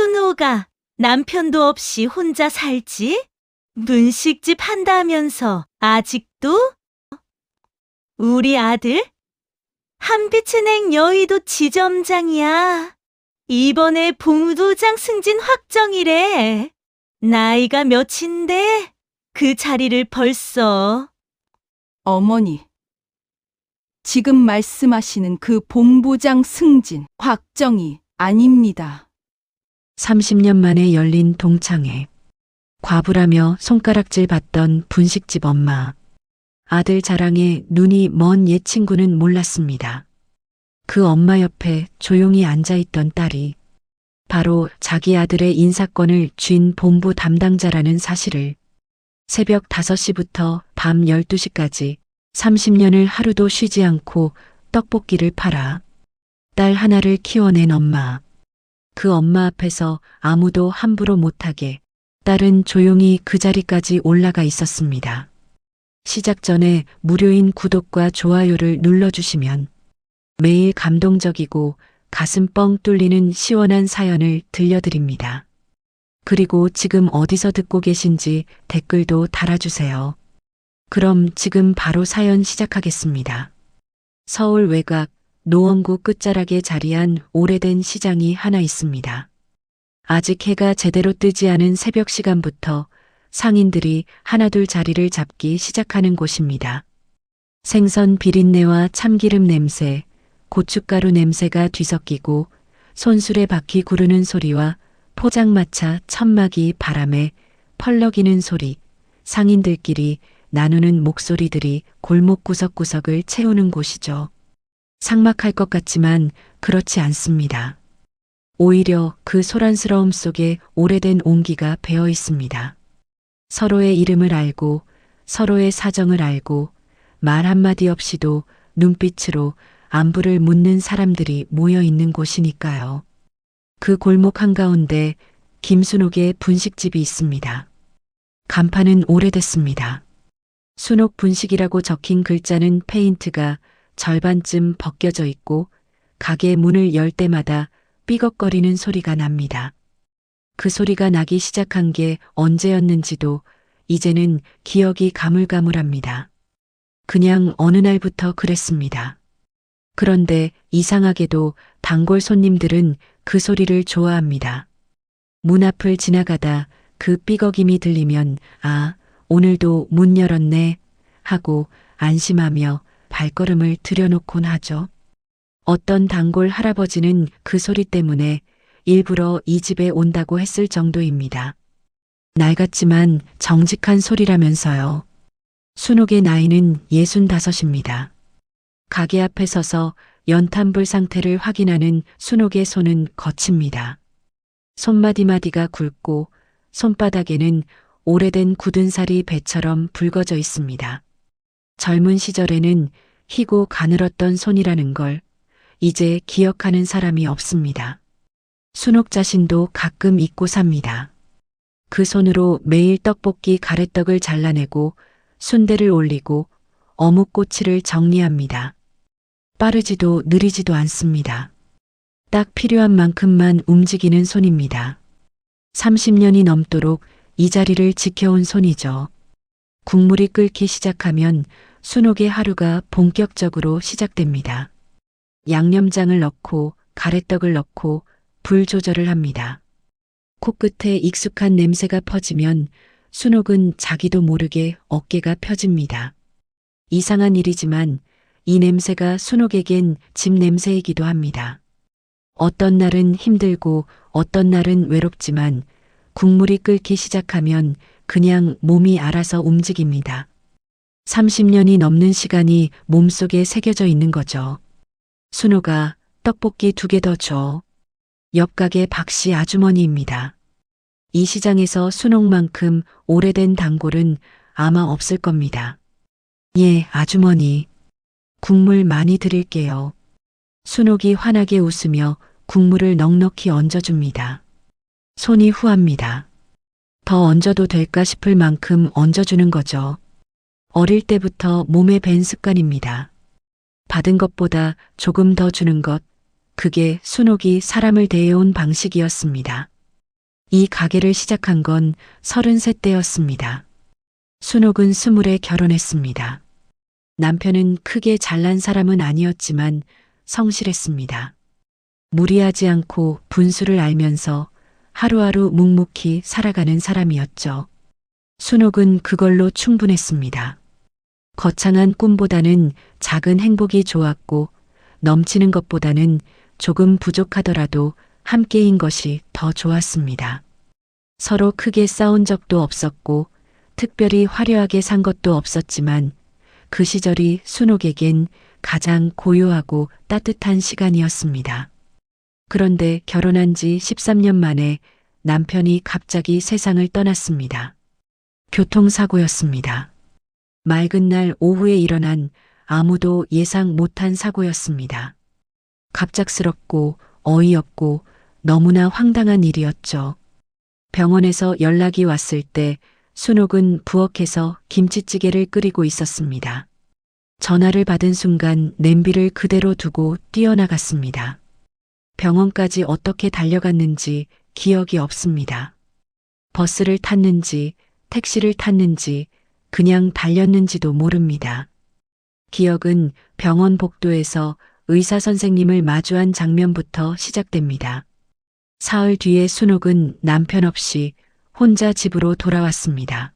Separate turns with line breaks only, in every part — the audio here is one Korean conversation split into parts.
순호가 남편도 없이 혼자 살지? 분식집 한다면서 아직도? 우리 아들? 한빛은행 여의도 지점장이야. 이번에 본부장 승진 확정이래. 나이가 몇인데 그 자리를 벌써.
어머니, 지금 말씀하시는 그 본부장 승진 확정이 아닙니다.
30년 만에 열린 동창회. 과부라며 손가락질 받던 분식집 엄마. 아들 자랑에 눈이 먼 옛 친구는 몰랐습니다. 그 엄마 옆에 조용히 앉아있던 딸이 바로 자기 아들의 인사권을 쥔 본부 담당자라는 사실을 새벽 5시부터 밤 12시까지 30년을 하루도 쉬지 않고 떡볶이를 팔아 딸 하나를 키워낸 엄마. 그 엄마 앞에서 아무도 함부로 못하게 딸은 조용히 그 자리까지 올라가 있었습니다. 시작 전에 무료인 구독과 좋아요를 눌러주시면 매일 감동적이고 가슴 뻥 뚫리는 시원한 사연을 들려드립니다. 그리고 지금 어디서 듣고 계신지 댓글도 달아주세요. 그럼 지금 바로 사연 시작하겠습니다. 서울 외곽 노원구 끝자락에 자리한 오래된 시장이 하나 있습니다. 아직 해가 제대로 뜨지 않은 새벽 시간부터 상인들이 하나둘 자리를 잡기 시작하는 곳입니다. 생선 비린내와 참기름 냄새, 고춧가루 냄새가 뒤섞이고 손수레 바퀴 구르는 소리와 포장마차 천막이 바람에 펄럭이는 소리, 상인들끼리 나누는 목소리들이 골목 구석구석을 채우는 곳이죠. 삭막할 것 같지만 그렇지 않습니다. 오히려 그 소란스러움 속에 오래된 온기가 배어 있습니다. 서로의 이름을 알고 서로의 사정을 알고 말 한마디 없이도 눈빛으로 안부를 묻는 사람들이 모여 있는 곳이니까요. 그 골목 한가운데 김순옥의 분식집이 있습니다. 간판은 오래됐습니다. 순옥 분식이라고 적힌 글자는 페인트가 절반쯤 벗겨져 있고 가게 문을 열 때마다 삐걱거리는 소리가 납니다. 그 소리가 나기 시작한 게 언제였는지도 이제는 기억이 가물가물합니다. 그냥 어느 날부터 그랬습니다. 그런데 이상하게도 단골 손님들은 그 소리를 좋아합니다. 문 앞을 지나가다 그 삐걱임이 들리면 아, 오늘도 문 열었네 하고 안심하며 발걸음을 들여놓곤 하죠. 어떤 단골 할아버지는 그 소리 때문에 일부러 이 집에 온다고 했을 정도입니다. 낡았지만 정직한 소리라면서요. 순옥의 나이는 65입니다. 가게 앞에 서서 연탄불 상태를 확인하는 순옥의 손은 거칩니다. 손마디마디가 굵고 손바닥에는 오래된 굳은 살이 배처럼 붉어져 있습니다. 젊은 시절에는 희고 가늘었던 손이라는 걸 이제 기억하는 사람이 없습니다. 순옥 자신도 가끔 잊고 삽니다. 그 손으로 매일 떡볶이 가래떡을 잘라내고 순대를 올리고 어묵꼬치를 정리합니다. 빠르지도 느리지도 않습니다. 딱 필요한 만큼만 움직이는 손입니다. 30년이 넘도록 이 자리를 지켜온 손이죠. 국물이 끓기 시작하면 순옥의 하루가 본격적으로 시작됩니다. 양념장을 넣고 가래떡을 넣고 불 조절을 합니다. 코끝에 익숙한 냄새가 퍼지면 순옥은 자기도 모르게 어깨가 펴집니다. 이상한 일이지만 이 냄새가 순옥에겐 집 냄새이기도 합니다. 어떤 날은 힘들고 어떤 날은 외롭지만 국물이 끓기 시작하면 그냥 몸이 알아서 움직입니다. 30년이 넘는 시간이 몸속에 새겨져 있는 거죠. 순옥아, 떡볶이 2개 더 줘. 옆 가게 박씨 아주머니입니다. 이 시장에서 순옥만큼 오래된 단골은 아마 없을 겁니다. 예, 아주머니. 국물 많이 드릴게요. 순옥이 환하게 웃으며 국물을 넉넉히 얹어줍니다. 손이 후합니다. 더 얹어도 될까 싶을 만큼 얹어주는 거죠. 어릴 때부터 몸에 밴 습관입니다. 받은 것보다 조금 더 주는 것, 그게 순옥이 사람을 대해온 방식이었습니다. 이 가게를 시작한 건 33 때였습니다. 순옥은 20에 결혼했습니다. 남편은 크게 잘난 사람은 아니었지만 성실했습니다. 무리하지 않고 분수를 알면서 하루하루 묵묵히 살아가는 사람이었죠. 순옥은 그걸로 충분했습니다. 거창한 꿈보다는 작은 행복이 좋았고 넘치는 것보다는 조금 부족하더라도 함께인 것이 더 좋았습니다. 서로 크게 싸운 적도 없었고 특별히 화려하게 산 것도 없었지만 그 시절이 순옥에겐 가장 고요하고 따뜻한 시간이었습니다. 그런데 결혼한 지 13년 만에 남편이 갑자기 세상을 떠났습니다. 교통사고였습니다. 맑은 날 오후에 일어난 아무도 예상 못한 사고였습니다. 갑작스럽고 어이없고 너무나 황당한 일이었죠. 병원에서 연락이 왔을 때 순옥은 부엌에서 김치찌개를 끓이고 있었습니다. 전화를 받은 순간 냄비를 그대로 두고 뛰어나갔습니다. 병원까지 어떻게 달려갔는지 기억이 없습니다. 버스를 탔는지 택시를 탔는지 그냥 달렸는지도 모릅니다. 기억은 병원 복도에서 의사 선생님을 마주한 장면부터 시작됩니다. 사흘 뒤에 순옥은 남편 없이 혼자 집으로 돌아왔습니다.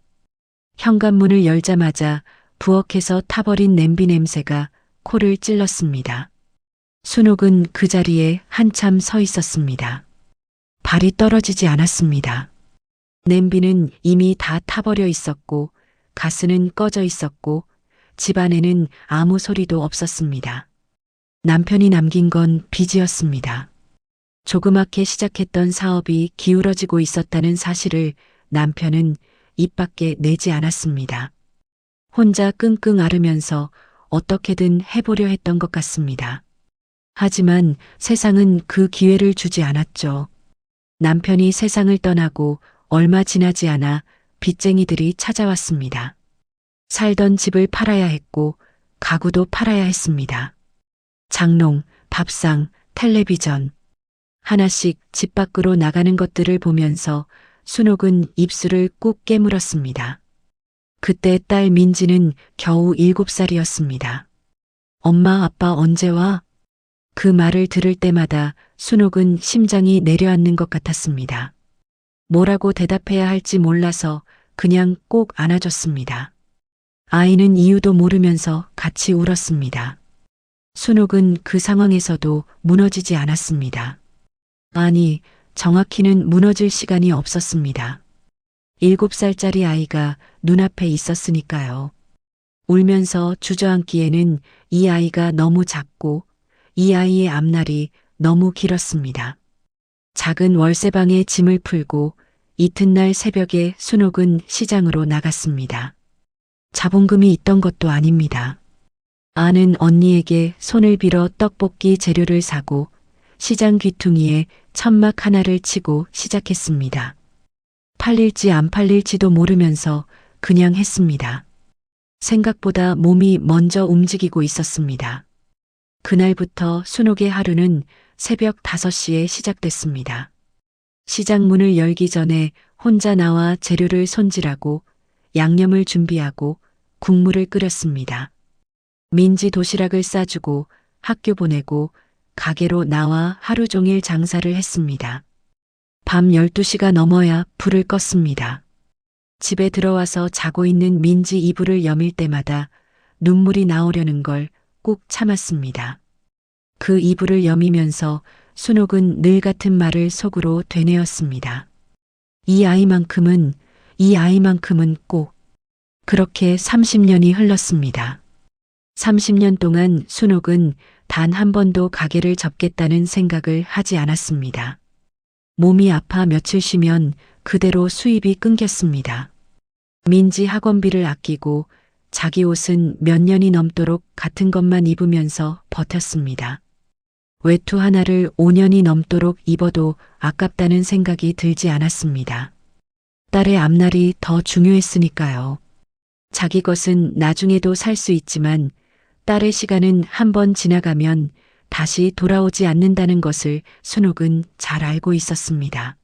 현관문을 열자마자 부엌에서 타버린 냄비 냄새가 코를 찔렀습니다. 순옥은 그 자리에 한참 서 있었습니다. 발이 떨어지지 않았습니다. 냄비는 이미 다 타버려 있었고 가스는 꺼져 있었고 집 안에는 아무 소리도 없었습니다. 남편이 남긴 건 빚이었습니다. 조그맣게 시작했던 사업이 기울어지고 있었다는 사실을 남편은 입 밖에 내지 않았습니다. 혼자 끙끙 앓으면서 어떻게든 해보려 했던 것 같습니다. 하지만 세상은 그 기회를 주지 않았죠. 남편이 세상을 떠나고 얼마 지나지 않아 빚쟁이들이 찾아왔습니다. 살던 집을 팔아야 했고 가구도 팔아야 했습니다. 장롱, 밥상, 텔레비전 하나씩 집 밖으로 나가는 것들을 보면서 순옥은 입술을 꾹 깨물었습니다. 그때 딸 민지는 겨우 7살이었습니다. 엄마, 아빠 언제 와? 그 말을 들을 때마다 순옥은 심장이 내려앉는 것 같았습니다. 뭐라고 대답해야 할지 몰라서 그냥 꼭 안아줬습니다. 아이는 이유도 모르면서 같이 울었습니다. 순옥은 그 상황에서도 무너지지 않았습니다. 아니, 정확히는 무너질 시간이 없었습니다. 7살짜리 아이가 눈앞에 있었으니까요. 울면서 주저앉기에는 이 아이가 너무 작고 이 아이의 앞날이 너무 길었습니다. 작은 월세방에 짐을 풀고 이튿날 새벽에 순옥은 시장으로 나갔습니다. 자본금이 있던 것도 아닙니다. 아는 언니에게 손을 빌어 떡볶이 재료를 사고 시장 귀퉁이에 천막 하나를 치고 시작했습니다. 팔릴지 안 팔릴지도 모르면서 그냥 했습니다. 생각보다 몸이 먼저 움직이고 있었습니다. 그날부터 순옥의 하루는 새벽 5시에 시작됐습니다. 시장 문을 열기 전에 혼자 나와 재료를 손질하고 양념을 준비하고 국물을 끓였습니다. 민지 도시락을 싸주고 학교 보내고 가게로 나와 하루 종일 장사를 했습니다. 밤 12시가 넘어야 불을 껐습니다. 집에 들어와서 자고 있는 민지 이불을 여밀 때마다 눈물이 나오려는 걸 꾹 참았습니다. 그 이불을 여미면서 순옥은 늘 같은 말을 속으로 되뇌었습니다. 이 아이만큼은 꼭. 그렇게 30년이 흘렀습니다. 30년 동안 순옥은 단 한 번도 가게를 접겠다는 생각을 하지 않았습니다. 몸이 아파 며칠 쉬면 그대로 수입이 끊겼습니다. 민지 학원비를 아끼고 자기 옷은 몇 년이 넘도록 같은 것만 입으면서 버텼습니다. 외투 하나를 5년이 넘도록 입어도 아깝다는 생각이 들지 않았습니다. 딸의 앞날이 더 중요했으니까요. 자기 것은 나중에도 살 수 있지만 딸의 시간은 한 번 지나가면 다시 돌아오지 않는다는 것을 순옥은 잘 알고 있었습니다.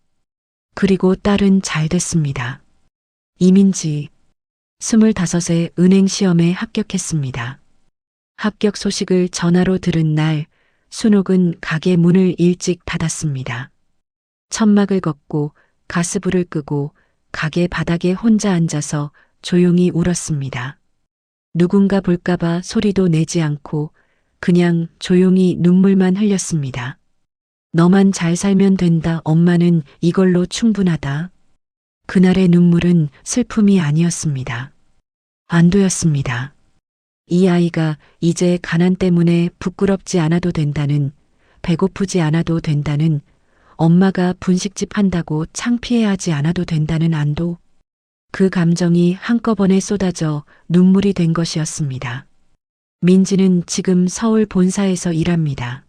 그리고 딸은 잘 됐습니다. 이민지, 25세 은행 시험에 합격했습니다. 합격 소식을 전화로 들은 날, 순옥은 가게 문을 일찍 닫았습니다. 천막을 걷고 가스불을 끄고 가게 바닥에 혼자 앉아서 조용히 울었습니다. 누군가 볼까봐 소리도 내지 않고 그냥 조용히 눈물만 흘렸습니다. 너만 잘 살면 된다. 엄마는 이걸로 충분하다. 그날의 눈물은 슬픔이 아니었습니다. 안도였습니다. 이 아이가 이제 가난 때문에 부끄럽지 않아도 된다는, 배고프지 않아도 된다는, 엄마가 분식집 한다고 창피해하지 않아도 된다는 안도. 그 감정이 한꺼번에 쏟아져 눈물이 된 것이었습니다. 민지는 지금 서울 본사에서 일합니다.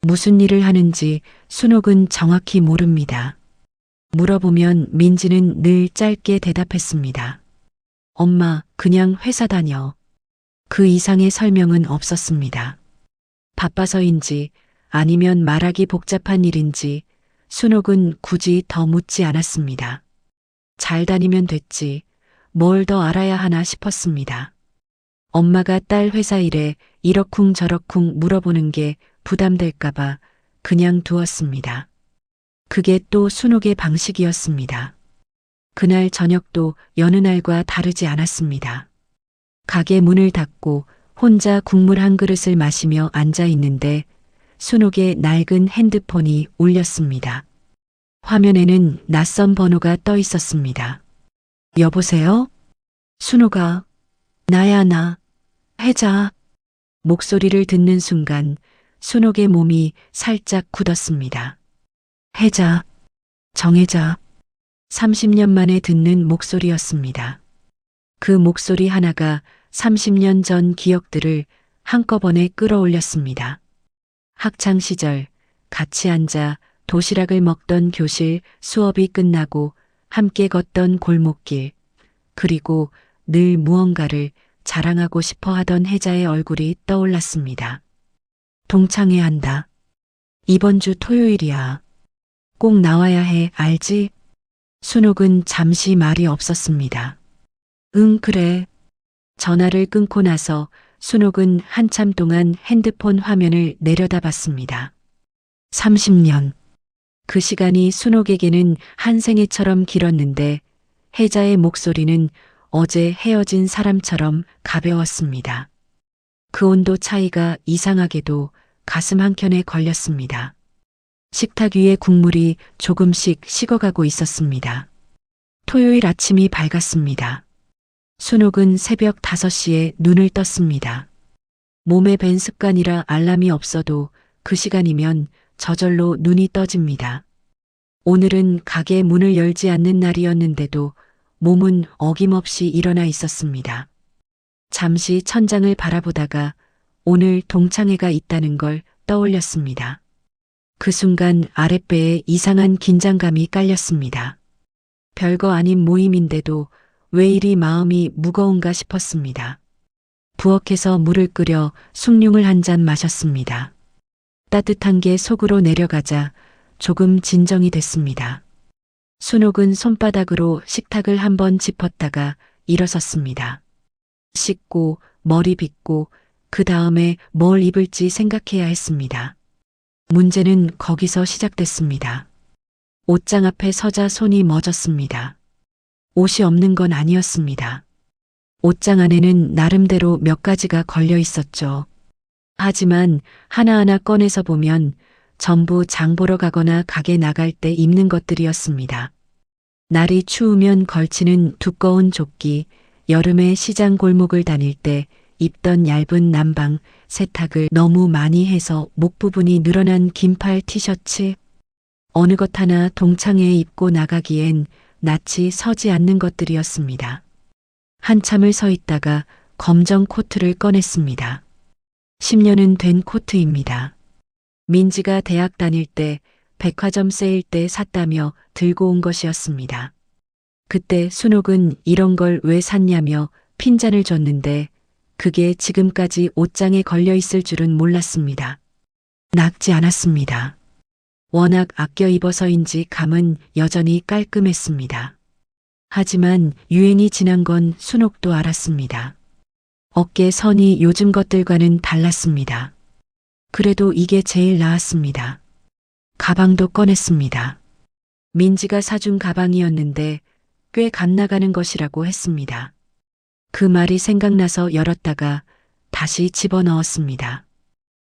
무슨 일을 하는지 순옥은 정확히 모릅니다. 물어보면 민지는 늘 짧게 대답했습니다. 엄마, 그냥 회사 다녀. 그 이상의 설명은 없었습니다. 바빠서인지 아니면 말하기 복잡한 일인지 순옥은 굳이 더 묻지 않았습니다. 잘 다니면 됐지. 뭘 더 알아야 하나 싶었습니다. 엄마가 딸 회사 일에 이러쿵저러쿵 물어보는 게 부담될까봐 그냥 두었습니다. 그게 또 순옥의 방식이었습니다. 그날 저녁도 여느 날과 다르지 않았습니다. 가게 문을 닫고 혼자 국물 한 그릇을 마시며 앉아 있는데 순옥의 낡은 핸드폰이 울렸습니다. 화면에는 낯선 번호가 떠 있었습니다. 여보세요? 순옥아, 나야 나. 혜자. 목소리를 듣는 순간 순옥의 몸이 살짝 굳었습니다. 혜자, 정혜자. 30년 만에 듣는 목소리였습니다. 그 목소리 하나가 30년 전 기억들을 한꺼번에 끌어올렸습니다. 학창 시절 같이 앉아 도시락을 먹던 교실, 수업이 끝나고 함께 걷던 골목길, 그리고 늘 무언가를 자랑하고 싶어 하던 혜자의 얼굴이 떠올랐습니다. 동창회 한다. 이번 주 토요일이야. 꼭 나와야 해, 알지? 순옥은 잠시 말이 없었습니다. 응, 그래. 전화를 끊고 나서 순옥은 한참 동안 핸드폰 화면을 내려다봤습니다. 30년. 그 시간이 순옥에게는 한 생애처럼 길었는데 혜자의 목소리는 어제 헤어진 사람처럼 가벼웠습니다. 그 온도 차이가 이상하게도 가슴 한켠에 걸렸습니다. 식탁 위에 국물이 조금씩 식어가고 있었습니다. 토요일 아침이 밝았습니다. 순옥은 새벽 5시에 눈을 떴습니다. 몸에 밴 습관이라 알람이 없어도 그 시간이면 저절로 눈이 떠집니다. 오늘은 가게 문을 열지 않는 날이었는데도 몸은 어김없이 일어나 있었습니다. 잠시 천장을 바라보다가 오늘 동창회가 있다는 걸 떠올렸습니다. 그 순간 아랫배에 이상한 긴장감이 깔렸습니다. 별거 아닌 모임인데도 왜 이리 마음이 무거운가 싶었습니다. 부엌에서 물을 끓여 숭늉을 한 잔 마셨습니다. 따뜻한 게 속으로 내려가자 조금 진정이 됐습니다. 순옥은 손바닥으로 식탁을 한번 짚었다가 일어섰습니다. 씻고 머리 빗고 그 다음에 뭘 입을지 생각해야 했습니다. 문제는 거기서 시작됐습니다. 옷장 앞에 서자 손이 멎었습니다. 옷이 없는 건 아니었습니다. 옷장 안에는 나름대로 몇 가지가 걸려 있었죠. 하지만 하나하나 꺼내서 보면 전부 장 보러 가거나 가게 나갈 때 입는 것들이었습니다. 날이 추우면 걸치는 두꺼운 조끼, 여름에 시장 골목을 다닐 때 입던 얇은 남방, 세탁을 너무 많이 해서 목 부분이 늘어난 긴팔 티셔츠, 어느 것 하나 동창회에 입고 나가기엔 낯이 서지 않는 것들이었습니다. 한참을 서 있다가 검정 코트를 꺼냈습니다. 10년은 된 코트입니다. 민지가 대학 다닐 때 백화점 세일 때 샀다며 들고 온 것이었습니다. 그때 순옥은 이런 걸 왜 샀냐며 핀잔을 줬는데 그게 지금까지 옷장에 걸려 있을 줄은 몰랐습니다. 낡지 않았습니다. 워낙 아껴 입어서인지 감은 여전히 깔끔했습니다. 하지만 유행이 지난 건 순옥도 알았습니다. 어깨 선이 요즘 것들과는 달랐습니다. 그래도 이게 제일 나았습니다. 가방도 꺼냈습니다. 민지가 사준 가방이었는데 꽤 갓나가는 것이라고 했습니다. 그 말이 생각나서 열었다가 다시 집어넣었습니다.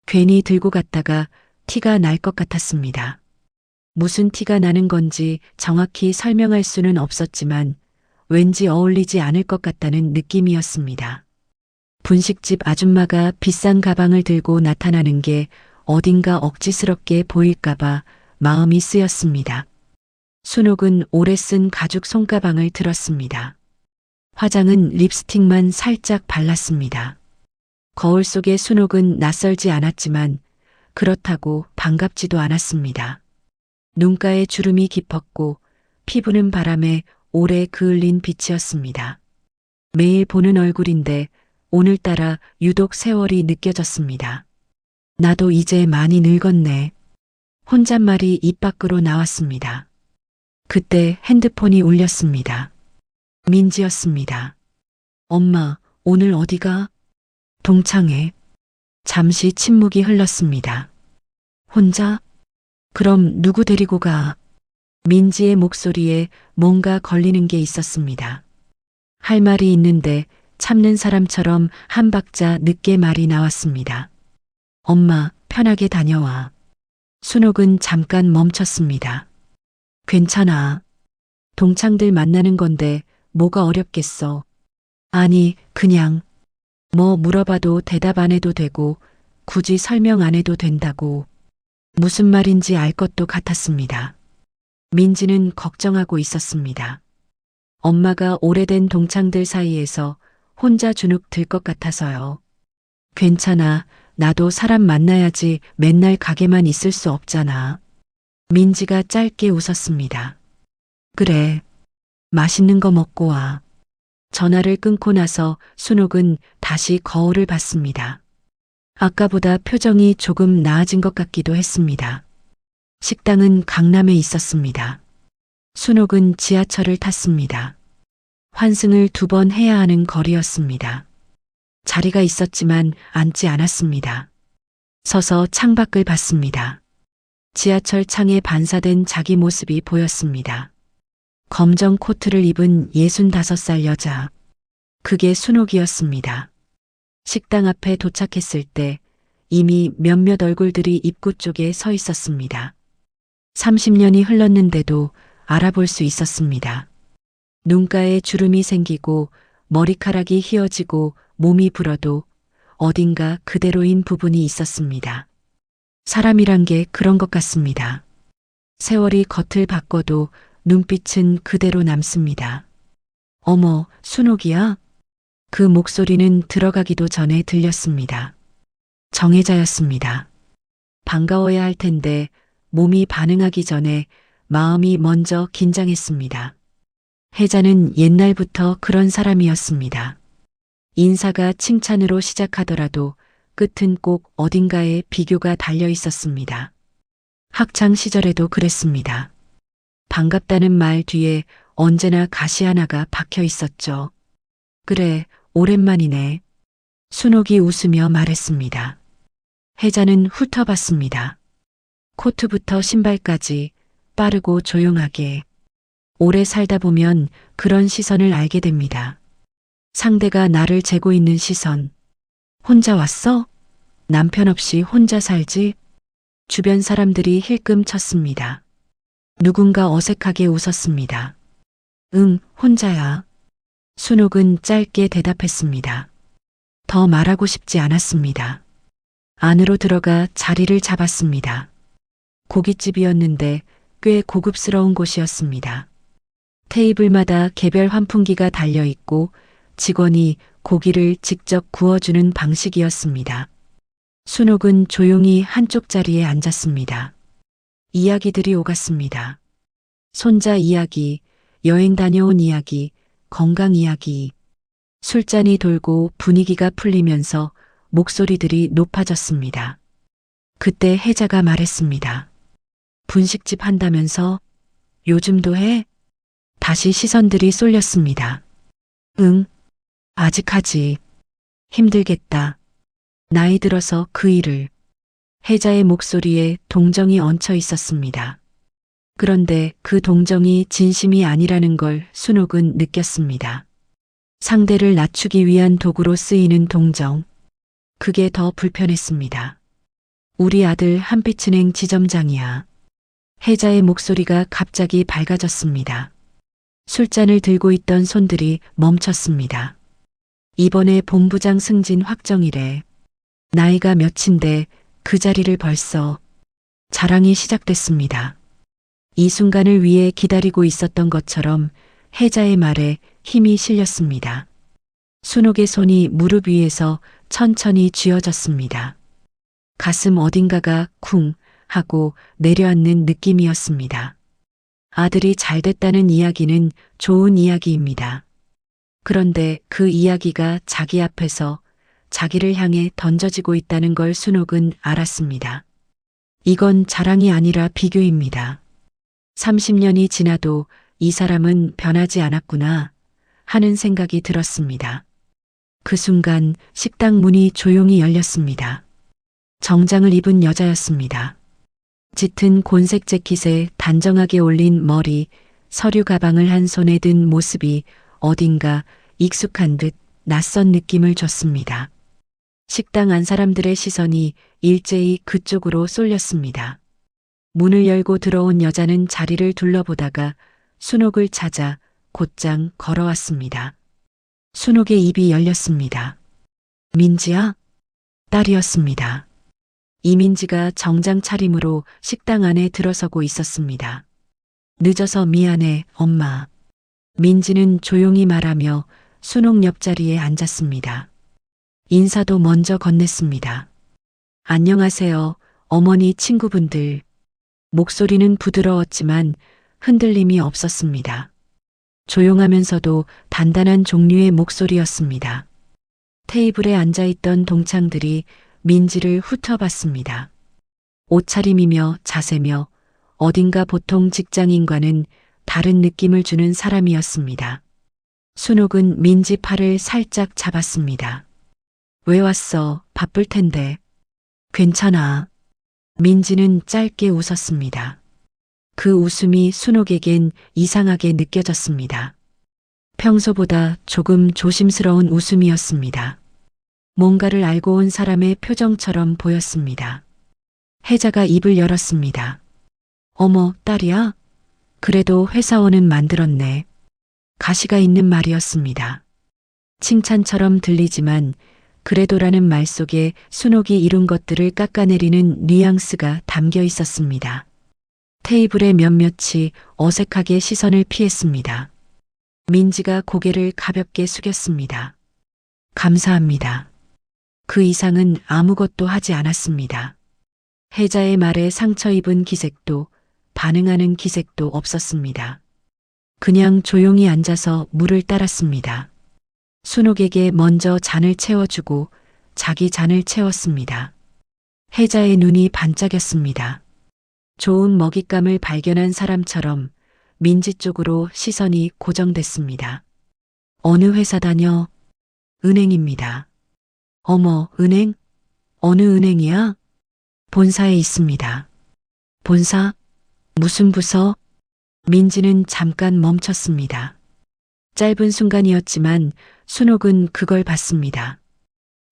괜히 들고 갔다가 티가 날 것 같았습니다. 무슨 티가 나는 건지 정확히 설명할 수는 없었지만 왠지 어울리지 않을 것 같다는 느낌이었습니다. 분식집 아줌마가 비싼 가방을 들고 나타나는 게 어딘가 억지스럽게 보일까봐 마음이 쓰였습니다. 순옥은 오래 쓴 가죽 손가방을 들었습니다. 화장은 립스틱만 살짝 발랐습니다. 거울 속의 순옥은 낯설지 않았지만 그렇다고 반갑지도 않았습니다. 눈가에 주름이 깊었고 피부는 바람에 오래 그을린 빛이었습니다. 매일 보는 얼굴인데 오늘따라 유독 세월이 느껴졌습니다. 나도 이제 많이 늙었네. 혼잣말이 입 밖으로 나왔습니다. 그때 핸드폰이 울렸습니다. 민지였습니다. 엄마, 오늘 어디가? 동창회. 잠시 침묵이 흘렀습니다. 혼자? 그럼 누구 데리고 가? 민지의 목소리에 뭔가 걸리는 게 있었습니다. 할 말이 있는데 참는 사람처럼 한 박자 늦게 말이 나왔습니다. 엄마, 편하게 다녀와. 순옥은 잠깐 멈췄습니다. 괜찮아. 동창들 만나는 건데 뭐가 어렵겠어. 아니, 그냥 뭐 물어봐도 대답 안 해도 되고 굳이 설명 안 해도 된다고. 무슨 말인지 알 것도 같았습니다. 민지는 걱정하고 있었습니다. 엄마가 오래된 동창들 사이에서 혼자 주눅 들 것 같아서요. 괜찮아. 나도 사람 만나야지 맨날 가게만 있을 수 없잖아. 민지가 짧게 웃었습니다. 그래. 맛있는 거 먹고 와. 전화를 끊고 나서 순옥은 다시 거울을 봤습니다. 아까보다 표정이 조금 나아진 것 같기도 했습니다. 식당은 강남에 있었습니다. 순옥은 지하철을 탔습니다. 환승을 2번 해야 하는 거리였습니다. 자리가 있었지만 앉지 않았습니다. 서서 창밖을 봤습니다. 지하철 창에 반사된 자기 모습이 보였습니다. 검정 코트를 입은 65살 여자. 그게 순옥이었습니다. 식당 앞에 도착했을 때 이미 몇몇 얼굴들이 입구 쪽에 서 있었습니다. 30년이 흘렀는데도 알아볼 수 있었습니다. 눈가에 주름이 생기고 머리카락이 휘어지고 몸이 불어도 어딘가 그대로인 부분이 있었습니다. 사람이란 게 그런 것 같습니다. 세월이 겉을 바꿔도 눈빛은 그대로 남습니다. 어머, 순옥이야? 그 목소리는 들어가기도 전에 들렸습니다. 정혜자였습니다. 반가워야 할 텐데 몸이 반응하기 전에 마음이 먼저 긴장했습니다. 혜자는 옛날부터 그런 사람이었습니다. 인사가 칭찬으로 시작하더라도 끝은 꼭 어딘가에 비교가 달려 있었습니다. 학창 시절에도 그랬습니다. 반갑다는 말 뒤에 언제나 가시 하나가 박혀 있었죠. 그래, 오랜만이네. 순옥이 웃으며 말했습니다. 혜자는 훑어봤습니다. 코트부터 신발까지 빠르고 조용하게. 오래 살다 보면 그런 시선을 알게 됩니다. 상대가 나를 재고 있는 시선. 혼자 왔어? 남편 없이 혼자 살지? 주변 사람들이 힐끔 쳤습니다. 누군가 어색하게 웃었습니다. 응, 혼자야. 순옥은 짧게 대답했습니다. 더 말하고 싶지 않았습니다. 안으로 들어가 자리를 잡았습니다. 고깃집이었는데 꽤 고급스러운 곳이었습니다. 테이블마다 개별 환풍기가 달려 있고 직원이 고기를 직접 구워주는 방식이었습니다. 순옥은 조용히 한쪽 자리에 앉았습니다. 이야기들이 오갔습니다. 손자 이야기, 여행 다녀온 이야기, 건강 이야기. 술잔이 돌고 분위기가 풀리면서 목소리들이 높아졌습니다. 그때 혜자가 말했습니다. 분식집 한다면서? 요즘도 해? 다시 시선들이 쏠렸습니다. 응, 아직 하지. 힘들겠다. 나이 들어서 그 일을. 혜자의 목소리에 동정이 얹혀 있었습니다. 그런데 그 동정이 진심이 아니라는 걸 순옥은 느꼈습니다. 상대를 낮추기 위한 도구로 쓰이는 동정. 그게 더 불편했습니다. 우리 아들 한빛은행 지점장이야. 혜자의 목소리가 갑자기 밝아졌습니다. 술잔을 들고 있던 손들이 멈췄습니다. 이번에 본부장 승진 확정이래. 나이가 몇인데 그 자리를 벌써. 자랑이 시작됐습니다. 이 순간을 위해 기다리고 있었던 것처럼 혜자의 말에 힘이 실렸습니다. 순옥의 손이 무릎 위에서 천천히 쥐어졌습니다. 가슴 어딘가가 쿵 하고 내려앉는 느낌이었습니다. 아들이 잘 됐다는 이야기는 좋은 이야기입니다. 그런데 그 이야기가 자기 앞에서 자기를 향해 던져지고 있다는 걸 순옥은 알았습니다. 이건 자랑이 아니라 비교입니다. 30년이 지나도 이 사람은 변하지 않았구나 하는 생각이 들었습니다. 그 순간 식당 문이 조용히 열렸습니다. 정장을 입은 여자였습니다. 짙은 곤색 재킷에 단정하게 올린 머리, 서류 가방을 한 손에 든 모습이 어딘가 익숙한 듯 낯선 느낌을 줬습니다. 식당 안 사람들의 시선이 일제히 그쪽으로 쏠렸습니다. 문을 열고 들어온 여자는 자리를 둘러보다가 순옥을 찾아 곧장 걸어왔습니다. 순옥의 입이 열렸습니다. 민지야? 딸이었습니다. 이민지가 정장 차림으로 식당 안에 들어서고 있었습니다. 늦어서 미안해, 엄마. 민지는 조용히 말하며 순옥 옆자리에 앉았습니다. 인사도 먼저 건넸습니다. 안녕하세요, 어머니 친구분들. 목소리는 부드러웠지만 흔들림이 없었습니다. 조용하면서도 단단한 종류의 목소리였습니다. 테이블에 앉아있던 동창들이 민지를 훑어봤습니다. 옷차림이며 자세며 어딘가 보통 직장인과는 다른 느낌을 주는 사람이었습니다. 순옥은 민지 팔을 살짝 잡았습니다. 왜 왔어? 바쁠 텐데. 괜찮아. 민지는 짧게 웃었습니다. 그 웃음이 순옥에겐 이상하게 느껴졌습니다. 평소보다 조금 조심스러운 웃음이었습니다. 뭔가를 알고 온 사람의 표정처럼 보였습니다. 혜자가 입을 열었습니다. 어머, 딸이야? 그래도 회사원은 만들었네. 가시가 있는 말이었습니다. 칭찬처럼 들리지만 그래도라는 말 속에 순옥이 이룬 것들을 깎아내리는 뉘앙스가 담겨 있었습니다. 테이블의 몇몇이 어색하게 시선을 피했습니다. 민지가 고개를 가볍게 숙였습니다. 감사합니다. 그 이상은 아무것도 하지 않았습니다. 혜자의 말에 상처 입은 기색도 반응하는 기색도 없었습니다. 그냥 조용히 앉아서 물을 따랐습니다. 순옥에게 먼저 잔을 채워주고 자기 잔을 채웠습니다. 혜자의 눈이 반짝였습니다. 좋은 먹잇감을 발견한 사람처럼 민지 쪽으로 시선이 고정됐습니다. 어느 회사 다녀? 은행입니다. 어머, 은행? 어느 은행이야? 본사에 있습니다. 본사? 무슨 부서? 민지는 잠깐 멈췄습니다. 짧은 순간이었지만 순옥은 그걸 봤습니다.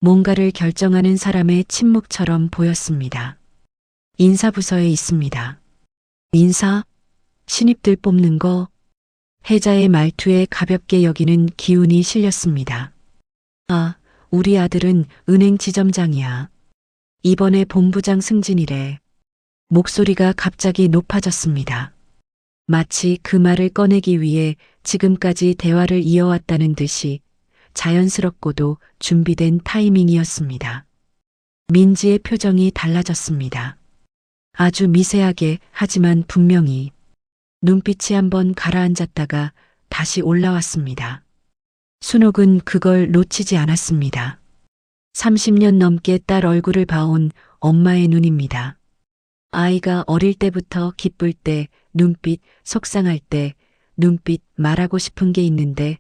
뭔가를 결정하는 사람의 침묵처럼 보였습니다. 인사부서에 있습니다. 인사? 신입들 뽑는 거? 혜자의 말투에 가볍게 여기는 기운이 실렸습니다. 아, 우리 아들은 은행 지점장이야. 이번에 본부장 승진이래. 목소리가 갑자기 높아졌습니다. 마치 그 말을 꺼내기 위해 지금까지 대화를 이어왔다는 듯이 자연스럽고도 준비된 타이밍이었습니다. 민지의 표정이 달라졌습니다. 아주 미세하게 하지만 분명히 눈빛이 한번 가라앉았다가 다시 올라왔습니다. 순옥은 그걸 놓치지 않았습니다. 30년 넘게 딸 얼굴을 봐온 엄마의 눈입니다. 아이가 어릴 때부터 기쁠 때, 눈빛, 속상할 때, 눈빛 말하고 싶은 게 있는데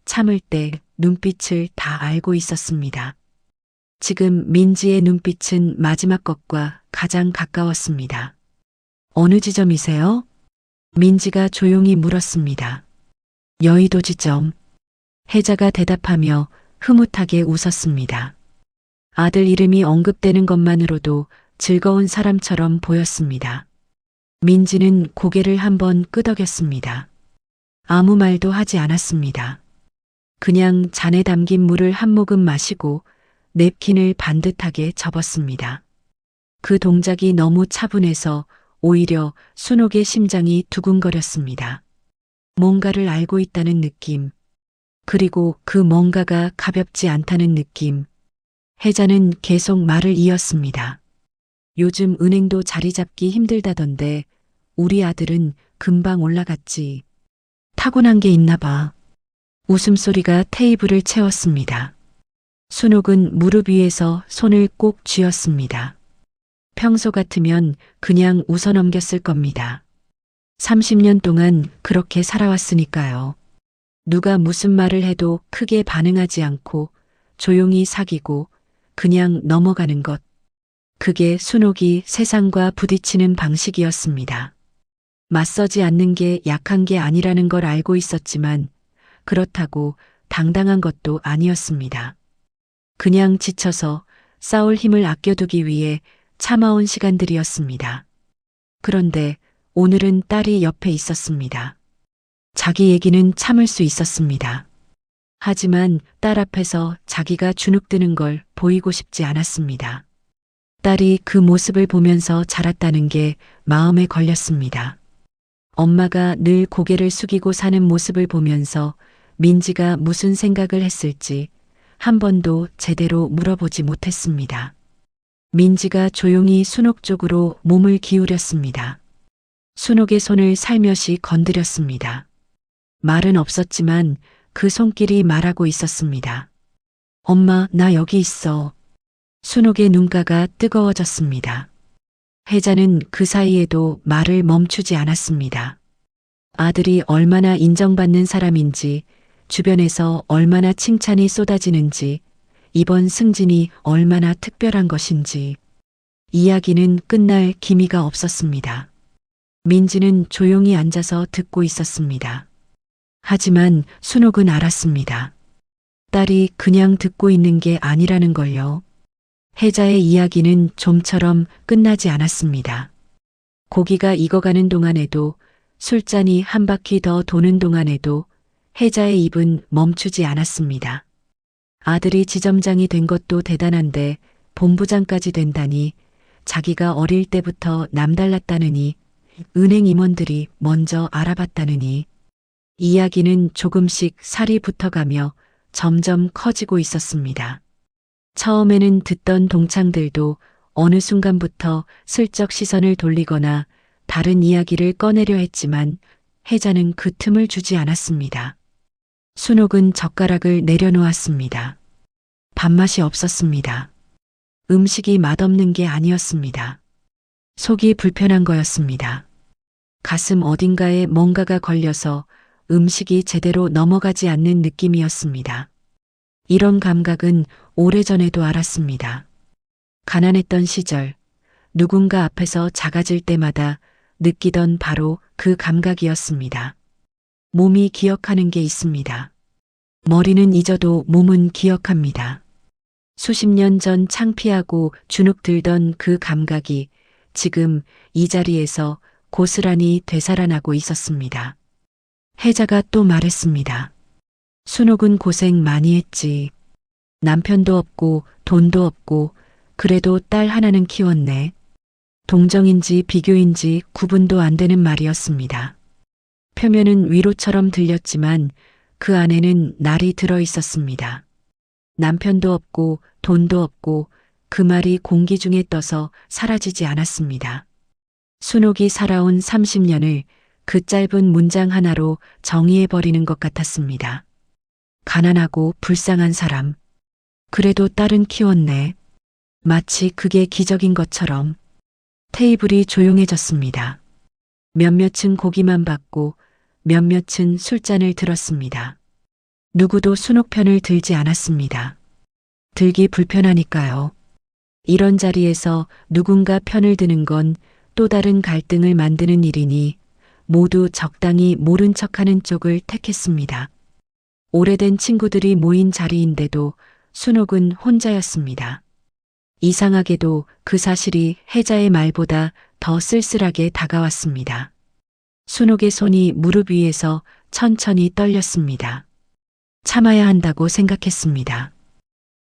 참을 때 눈빛을 다 알고 있었습니다. 지금 민지의 눈빛은 마지막 것과 가장 가까웠습니다. 어느 지점이세요? 민지가 조용히 물었습니다. 여의도 지점. 혜자가 대답하며 흐뭇하게 웃었습니다. 아들 이름이 언급되는 것만으로도 즐거운 사람처럼 보였습니다. 민지는 고개를 한번 끄덕였습니다. 아무 말도 하지 않았습니다. 그냥 잔에 담긴 물을 한 모금 마시고 냅킨을 반듯하게 접었습니다. 그 동작이 너무 차분해서 오히려 순옥의 심장이 두근거렸습니다. 뭔가를 알고 있다는 느낌, 그리고 그 뭔가가 가볍지 않다는 느낌. 혜자는 계속 말을 이었습니다. 요즘 은행도 자리 잡기 힘들다던데 우리 아들은 금방 올라갔지. 타고난 게 있나 봐. 웃음소리가 테이블을 채웠습니다. 순옥은 무릎 위에서 손을 꼭 쥐었습니다. 평소 같으면 그냥 웃어넘겼을 겁니다. 30년 동안 그렇게 살아왔으니까요. 누가 무슨 말을 해도 크게 반응하지 않고 조용히 사귀고 그냥 넘어가는 것. 그게 순옥이 세상과 부딪히는 방식이었습니다. 맞서지 않는 게 약한 게 아니라는 걸 알고 있었지만 그렇다고 당당한 것도 아니었습니다. 그냥 지쳐서 싸울 힘을 아껴두기 위해 참아온 시간들이었습니다. 그런데 오늘은 딸이 옆에 있었습니다. 자기 얘기는 참을 수 있었습니다. 하지만 딸 앞에서 자기가 주눅드는 걸 보이고 싶지 않았습니다. 딸이 그 모습을 보면서 자랐다는 게 마음에 걸렸습니다. 엄마가 늘 고개를 숙이고 사는 모습을 보면서 민지가 무슨 생각을 했을지 한 번도 제대로 물어보지 못했습니다. 민지가 조용히 순옥 쪽으로 몸을 기울였습니다. 순옥의 손을 살며시 건드렸습니다. 말은 없었지만 그 손길이 말하고 있었습니다. 엄마, 나 여기 있어. 순옥의 눈가가 뜨거워졌습니다. 혜자는 그 사이에도 말을 멈추지 않았습니다. 아들이 얼마나 인정받는 사람인지, 주변에서 얼마나 칭찬이 쏟아지는지, 이번 승진이 얼마나 특별한 것인지, 이야기는 끝날 기미가 없었습니다. 민지는 조용히 앉아서 듣고 있었습니다. 하지만 순옥은 알았습니다. 딸이 그냥 듣고 있는 게 아니라는 걸요. 혜자의 이야기는 좀처럼 끝나지 않았습니다. 고기가 익어가는 동안에도, 술잔이 한 바퀴 더 도는 동안에도 혜자의 입은 멈추지 않았습니다. 아들이 지점장이 된 것도 대단한데 본부장까지 된다니, 자기가 어릴 때부터 남달랐다느니, 은행 임원들이 먼저 알아봤다느니, 이야기는 조금씩 살이 붙어가며 점점 커지고 있었습니다. 처음에는 듣던 동창들도 어느 순간부터 슬쩍 시선을 돌리거나 다른 이야기를 꺼내려 했지만 혜자는 그 틈을 주지 않았습니다. 순옥은 젓가락을 내려놓았습니다. 밥맛이 없었습니다. 음식이 맛없는 게 아니었습니다. 속이 불편한 거였습니다. 가슴 어딘가에 뭔가가 걸려서 음식이 제대로 넘어가지 않는 느낌이었습니다. 이런 감각은 오래전에도 알았습니다. 가난했던 시절, 누군가 앞에서 작아질 때마다 느끼던 바로 그 감각이었습니다. 몸이 기억하는 게 있습니다. 머리는 잊어도 몸은 기억합니다. 수십 년 전 창피하고 주눅 들던 그 감각이 지금 이 자리에서 고스란히 되살아나고 있었습니다. 혜자가 또 말했습니다. 순옥은 고생 많이 했지. 남편도 없고 돈도 없고 그래도 딸 하나는 키웠네. 동정인지 비교인지 구분도 안 되는 말이었습니다. 표면은 위로처럼 들렸지만 그 안에는 날이 들어 있었습니다. 남편도 없고 돈도 없고 그 말이 공기 중에 떠서 사라지지 않았습니다. 순옥이 살아온 30년을 그 짧은 문장 하나로 정의해버리는 것 같았습니다. 가난하고 불쌍한 사람. 그래도 딸은 키웠네. 마치 그게 기적인 것처럼. 테이블이 조용해졌습니다. 몇몇은 고기만 받고 몇몇은 술잔을 들었습니다. 누구도 순옥 편을 들지 않았습니다. 들기 불편하니까요. 이런 자리에서 누군가 편을 드는 건 또 다른 갈등을 만드는 일이니 모두 적당히 모른 척하는 쪽을 택했습니다. 오래된 친구들이 모인 자리인데도 순옥은 혼자였습니다. 이상하게도 그 사실이 혜자의 말보다 더 쓸쓸하게 다가왔습니다. 순옥의 손이 무릎 위에서 천천히 떨렸습니다. 참아야 한다고 생각했습니다.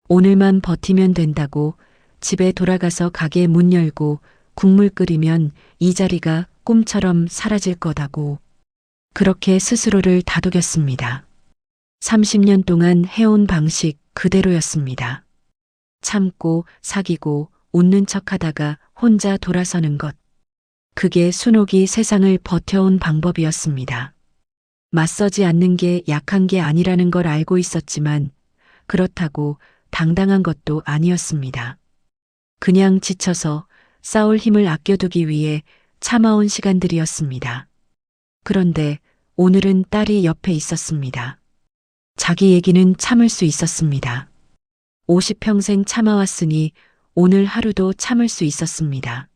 오늘만 버티면 된다고, 집에 돌아가서 가게 문 열고 국물 끓이면 이 자리가 꿈처럼 사라질 거다고. 그렇게 스스로를 다독였습니다. 30년 동안 해온 방식 그대로였습니다. 참고 사귀고 웃는 척하다가 혼자 돌아서는 것. 그게 순옥이 세상을 버텨온 방법이었습니다. 맞서지 않는 게 약한 게 아니라는 걸 알고 있었지만 그렇다고 당당한 것도 아니었습니다. 그냥 지쳐서 싸울 힘을 아껴두기 위해 참아온 시간들이었습니다. 그런데 오늘은 딸이 옆에 있었습니다. 자기 얘기는 참을 수 있었습니다. 50평생 참아왔으니 오늘 하루도 참을 수 있었습니다.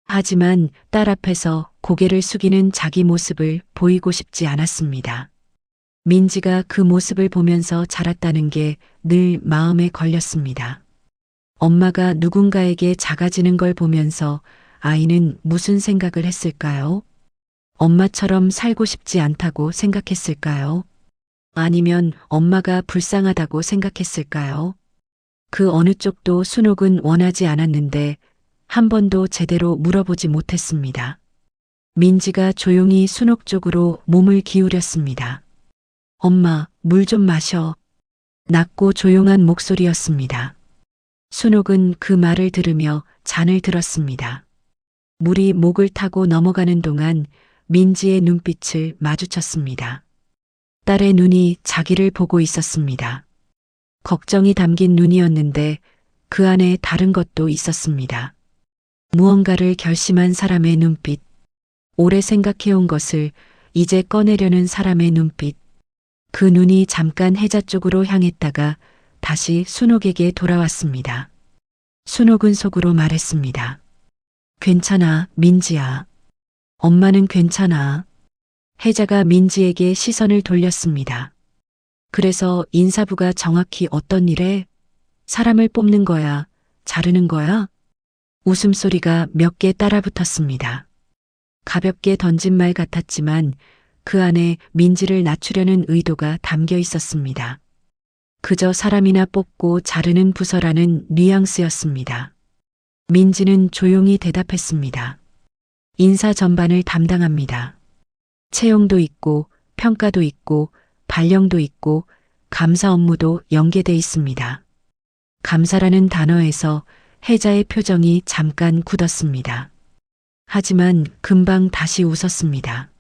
하지만 딸 앞에서 고개를 숙이는 자기 모습을 보이고 싶지 않았습니다. 민지가 그 모습을 보면서 자랐다는 게 늘 마음에 걸렸습니다. 엄마가 누군가에게 작아지는 걸 보면서 아이는 무슨 생각을 했을까요? 엄마처럼 살고 싶지 않다고 생각했을까요? 아니면 엄마가 불쌍하다고 생각했을까요? 그 어느 쪽도 순옥은 원하지 않았는데 한 번도 제대로 물어보지 못했습니다. 민지가 조용히 순옥 쪽으로 몸을 기울였습니다. 엄마, 물 좀 마셔. 낮고 조용한 목소리였습니다. 순옥은 그 말을 들으며 잔을 들었습니다. 물이 목을 타고 넘어가는 동안 민지의 눈빛을 마주쳤습니다. 딸의 눈이 자기를 보고 있었습니다. 걱정이 담긴 눈이었는데 그 안에 다른 것도 있었습니다. 무언가를 결심한 사람의 눈빛, 오래 생각해온 것을 이제 꺼내려는 사람의 눈빛, 그 눈이 잠깐 혜자 쪽으로 향했다가 다시 순옥에게 돌아왔습니다. 순옥은 속으로 말했습니다. 괜찮아, 민지야. 엄마는 괜찮아. 혜자가 민지에게 시선을 돌렸습니다. 그래서 인사부가 정확히 어떤 일에? 사람을 뽑는 거야? 자르는 거야? 웃음소리가 몇 개 따라붙었습니다. 가볍게 던진 말 같았지만 그 안에 민지를 낮추려는 의도가 담겨 있었습니다. 그저 사람이나 뽑고 자르는 부서라는 뉘앙스였습니다. 민지는 조용히 대답했습니다. 인사 전반을 담당합니다. 채용도 있고 평가도 있고 발령도 있고 감사 업무도 연계돼 있습니다. 감사라는 단어에서 혜자의 표정이 잠깐 굳었습니다. 하지만 금방 다시 웃었습니다.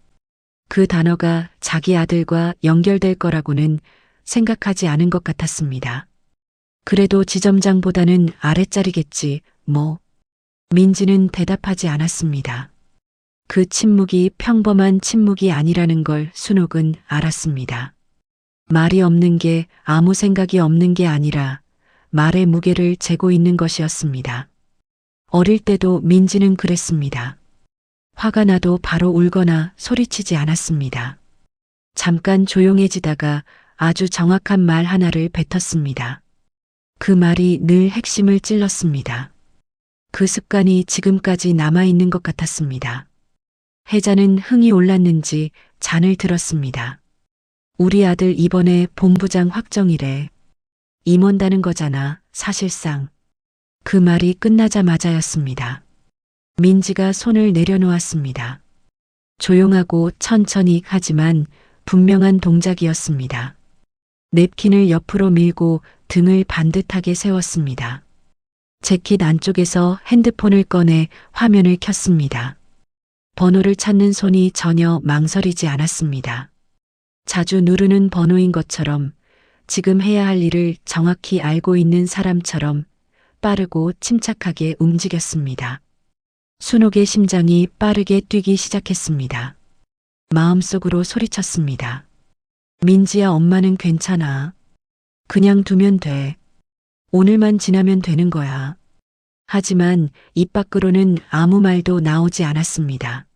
그 단어가 자기 아들과 연결될 거라고는 생각하지 않은 것 같았습니다. 그래도 지점장보다는 아랫자리겠지, 뭐. 민지는 대답하지 않았습니다. 그 침묵이 평범한 침묵이 아니라는 걸 순옥은 알았습니다. 말이 없는 게 아무 생각이 없는 게 아니라 말의 무게를 재고 있는 것이었습니다. 어릴 때도 민지는 그랬습니다. 화가 나도 바로 울거나 소리치지 않았습니다. 잠깐 조용해지다가 아주 정확한 말 하나를 뱉었습니다. 그 말이 늘 핵심을 찔렀습니다. 그 습관이 지금까지 남아있는 것 같았습니다. 혜자는 흥이 올랐는지 잔을 들었습니다. 우리 아들 이번에 본부장 확정이래. 임원다는 거잖아, 사실상. 그 말이 끝나자마자였습니다. 민지가 손을 내려놓았습니다. 조용하고 천천히 하지만 분명한 동작이었습니다. 냅킨을 옆으로 밀고 등을 반듯하게 세웠습니다. 재킷 안쪽에서 핸드폰을 꺼내 화면을 켰습니다. 번호를 찾는 손이 전혀 망설이지 않았습니다. 자주 누르는 번호인 것처럼 지금 해야 할 일을 정확히 알고 있는 사람처럼 빠르고 침착하게 움직였습니다. 순옥의 심장이 빠르게 뛰기 시작했습니다. 마음속으로 소리쳤습니다. 민지야, 엄마는 괜찮아. 그냥 두면 돼. 오늘만 지나면 되는 거야. 하지만 입 밖으로는 아무 말도 나오지 않았습니다.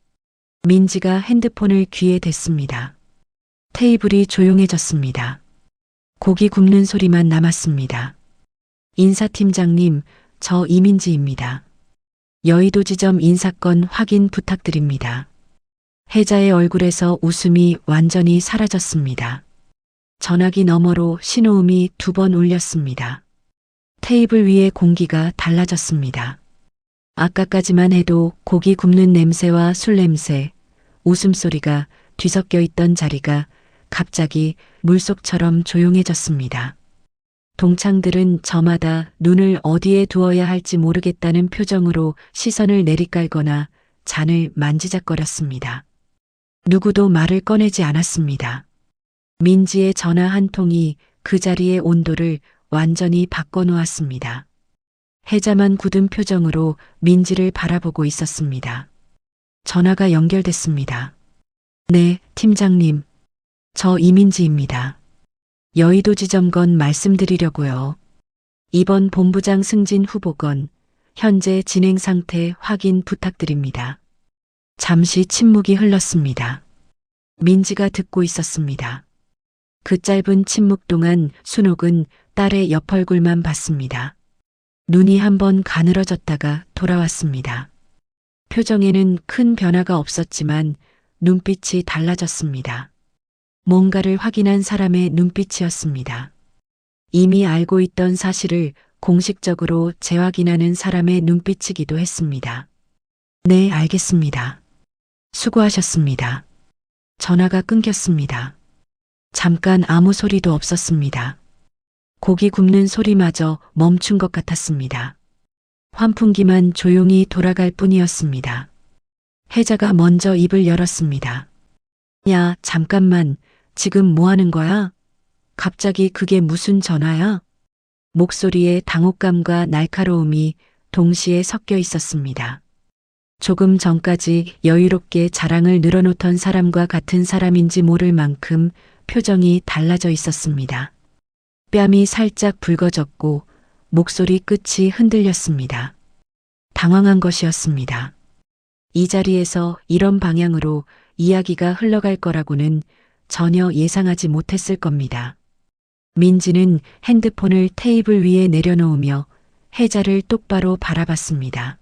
민지가 핸드폰을 귀에 댔습니다. 테이블이 조용해졌습니다. 고기 굽는 소리만 남았습니다. 인사팀장님, 저 이민지입니다. 여의도 지점 인사건 확인 부탁드립니다. 혜자의 얼굴에서 웃음이 완전히 사라졌습니다. 전화기 너머로 신호음이 2번 울렸습니다. 테이블 위의 공기가 달라졌습니다. 아까까지만 해도 고기 굽는 냄새와 술 냄새, 웃음소리가 뒤섞여 있던 자리가 갑자기 물속처럼 조용해졌습니다. 동창들은 저마다 눈을 어디에 두어야 할지 모르겠다는 표정으로 시선을 내리깔거나 잔을 만지작거렸습니다. 누구도 말을 꺼내지 않았습니다. 민지의 전화 한 통이 그 자리의 온도를 완전히 바꿔놓았습니다. 혜자만 굳은 표정으로 민지를 바라보고 있었습니다. 전화가 연결됐습니다. 네, 팀장님. 저 이민지입니다. 여의도 지점건 말씀드리려고요. 이번 본부장 승진 후보건 현재 진행 상태 확인 부탁드립니다. 잠시 침묵이 흘렀습니다. 민지가 듣고 있었습니다. 그 짧은 침묵 동안 순옥은 딸의 옆 얼굴만 봤습니다. 눈이 한번 가늘어졌다가 돌아왔습니다. 표정에는 큰 변화가 없었지만 눈빛이 달라졌습니다. 뭔가를 확인한 사람의 눈빛이었습니다. 이미 알고 있던 사실을 공식적으로 재확인하는 사람의 눈빛이기도 했습니다. 네, 알겠습니다. 수고하셨습니다. 전화가 끊겼습니다. 잠깐 아무 소리도 없었습니다. 고기 굽는 소리마저 멈춘 것 같았습니다. 환풍기만 조용히 돌아갈 뿐이었습니다. 혜자가 먼저 입을 열었습니다. 야, 잠깐만, 지금 뭐 하는 거야? 갑자기 그게 무슨 전화야? 목소리에 당혹감과 날카로움이 동시에 섞여 있었습니다. 조금 전까지 여유롭게 자랑을 늘어놓던 사람과 같은 사람인지 모를 만큼 표정이 달라져 있었습니다. 뺨이 살짝 붉어졌고 목소리 끝이 흔들렸습니다. 당황한 것이었습니다. 이 자리에서 이런 방향으로 이야기가 흘러갈 거라고는 전혀 예상하지 못했을 겁니다. 민지는 핸드폰을 테이블 위에 내려놓으며 혜자를 똑바로 바라봤습니다.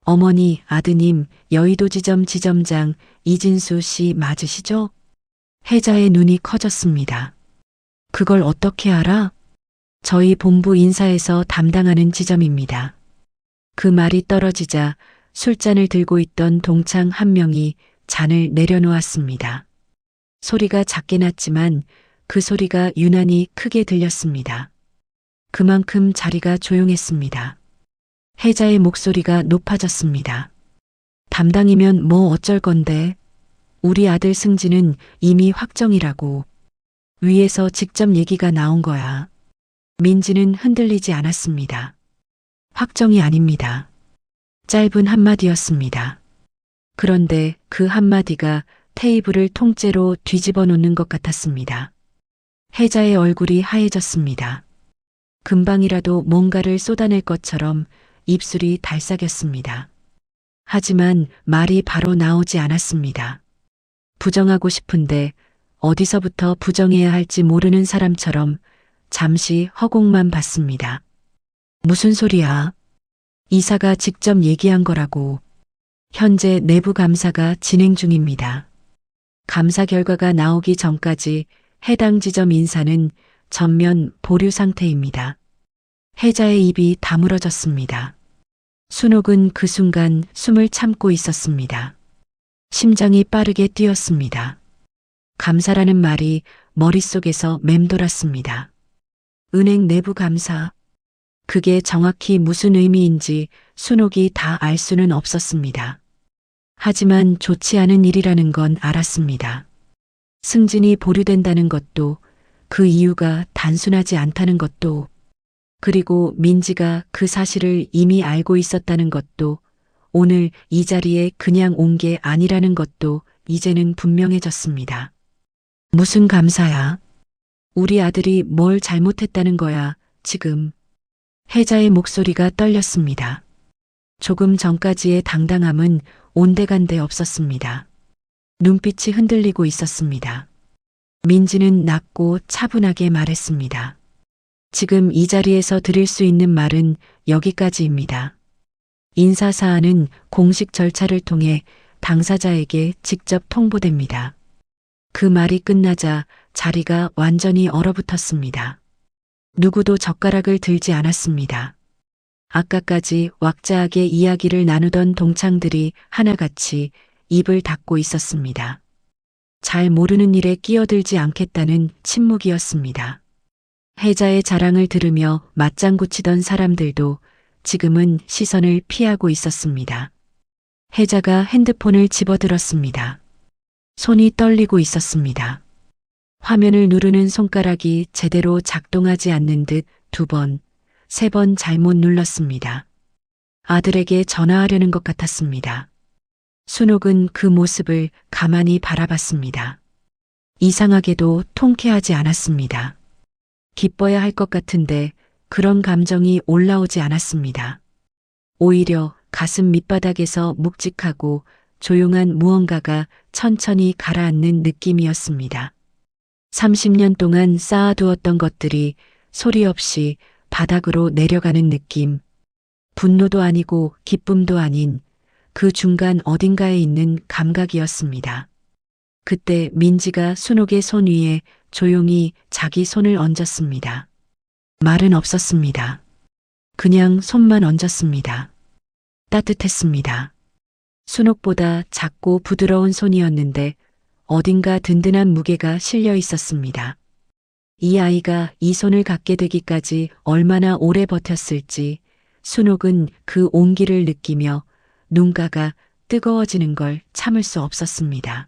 어머니, 아드님, 여의도 지점 지점장 이진수 씨 맞으시죠? 혜자의 눈이 커졌습니다. 그걸 어떻게 알아? 저희 본부 인사에서 담당하는 지점입니다. 그 말이 떨어지자 술잔을 들고 있던 동창 한 명이 잔을 내려놓았습니다. 소리가 작게 났지만 그 소리가 유난히 크게 들렸습니다. 그만큼 자리가 조용했습니다. 혜자의 목소리가 높아졌습니다. 담당이면 뭐 어쩔 건데? 우리 아들 승진은 이미 확정이라고. 위에서 직접 얘기가 나온 거야. 민지는 흔들리지 않았습니다. 확정이 아닙니다. 짧은 한마디였습니다. 그런데 그 한마디가 테이블을 통째로 뒤집어 놓는 것 같았습니다. 혜자의 얼굴이 하얘졌습니다. 금방이라도 뭔가를 쏟아낼 것처럼 입술이 달싹였습니다. 하지만 말이 바로 나오지 않았습니다. 부정하고 싶은데 어디서부터 부정해야 할지 모르는 사람처럼 잠시 허공만 봤습니다. 무슨 소리야? 이사가 직접 얘기한 거라고. 현재 내부 감사가 진행 중입니다. 감사 결과가 나오기 전까지 해당 지점 인사는 전면 보류 상태입니다. 혜자의 입이 다물어졌습니다. 순옥은 그 순간 숨을 참고 있었습니다. 심장이 빠르게 뛰었습니다. 감사라는 말이 머릿속에서 맴돌았습니다. 은행 내부 감사. 그게 정확히 무슨 의미인지 순옥이 다 알 수는 없었습니다. 하지만 좋지 않은 일이라는 건 알았습니다. 승진이 보류된다는 것도, 그 이유가 단순하지 않다는 것도, 그리고 민지가 그 사실을 이미 알고 있었다는 것도 오늘 이 자리에 그냥 온 게 아니라는 것도 이제는 분명해졌습니다. 무슨 감사야? 우리 아들이 뭘 잘못했다는 거야, 지금. 혜자의 목소리가 떨렸습니다. 조금 전까지의 당당함은 온데간데 없었습니다. 눈빛이 흔들리고 있었습니다. 민지는 낮고 차분하게 말했습니다. 지금 이 자리에서 드릴 수 있는 말은 여기까지입니다. 인사사안은 공식 절차를 통해 당사자에게 직접 통보됩니다. 그 말이 끝나자 자리가 완전히 얼어붙었습니다. 누구도 젓가락을 들지 않았습니다. 아까까지 왁자하게 이야기를 나누던 동창들이 하나같이 입을 닫고 있었습니다. 잘 모르는 일에 끼어들지 않겠다는 침묵이었습니다. 혜자의 자랑을 들으며 맞장구 치던 사람들도 지금은 시선을 피하고 있었습니다. 혜자가 핸드폰을 집어들었습니다. 손이 떨리고 있었습니다. 화면을 누르는 손가락이 제대로 작동하지 않는 듯 2번, 3번 잘못 눌렀습니다. 아들에게 전화하려는 것 같았습니다. 순옥은 그 모습을 가만히 바라봤습니다. 이상하게도 통쾌하지 않았습니다. 기뻐야 할 것 같은데 그런 감정이 올라오지 않았습니다. 오히려 가슴 밑바닥에서 묵직하고 조용한 무언가가 천천히 가라앉는 느낌이었습니다. 30년 동안 쌓아두었던 것들이 소리 없이 바닥으로 내려가는 느낌. 분노도 아니고 기쁨도 아닌 그 중간 어딘가에 있는 감각이었습니다. 그때 민지가 순옥의 손 위에 조용히 자기 손을 얹었습니다. 말은 없었습니다. 그냥 손만 얹었습니다. 따뜻했습니다. 순옥보다 작고 부드러운 손이었는데 어딘가 든든한 무게가 실려 있었습니다. 이 아이가 이 손을 갖게 되기까지 얼마나 오래 버텼을지 순옥은 그 온기를 느끼며 눈가가 뜨거워지는 걸 참을 수 없었습니다.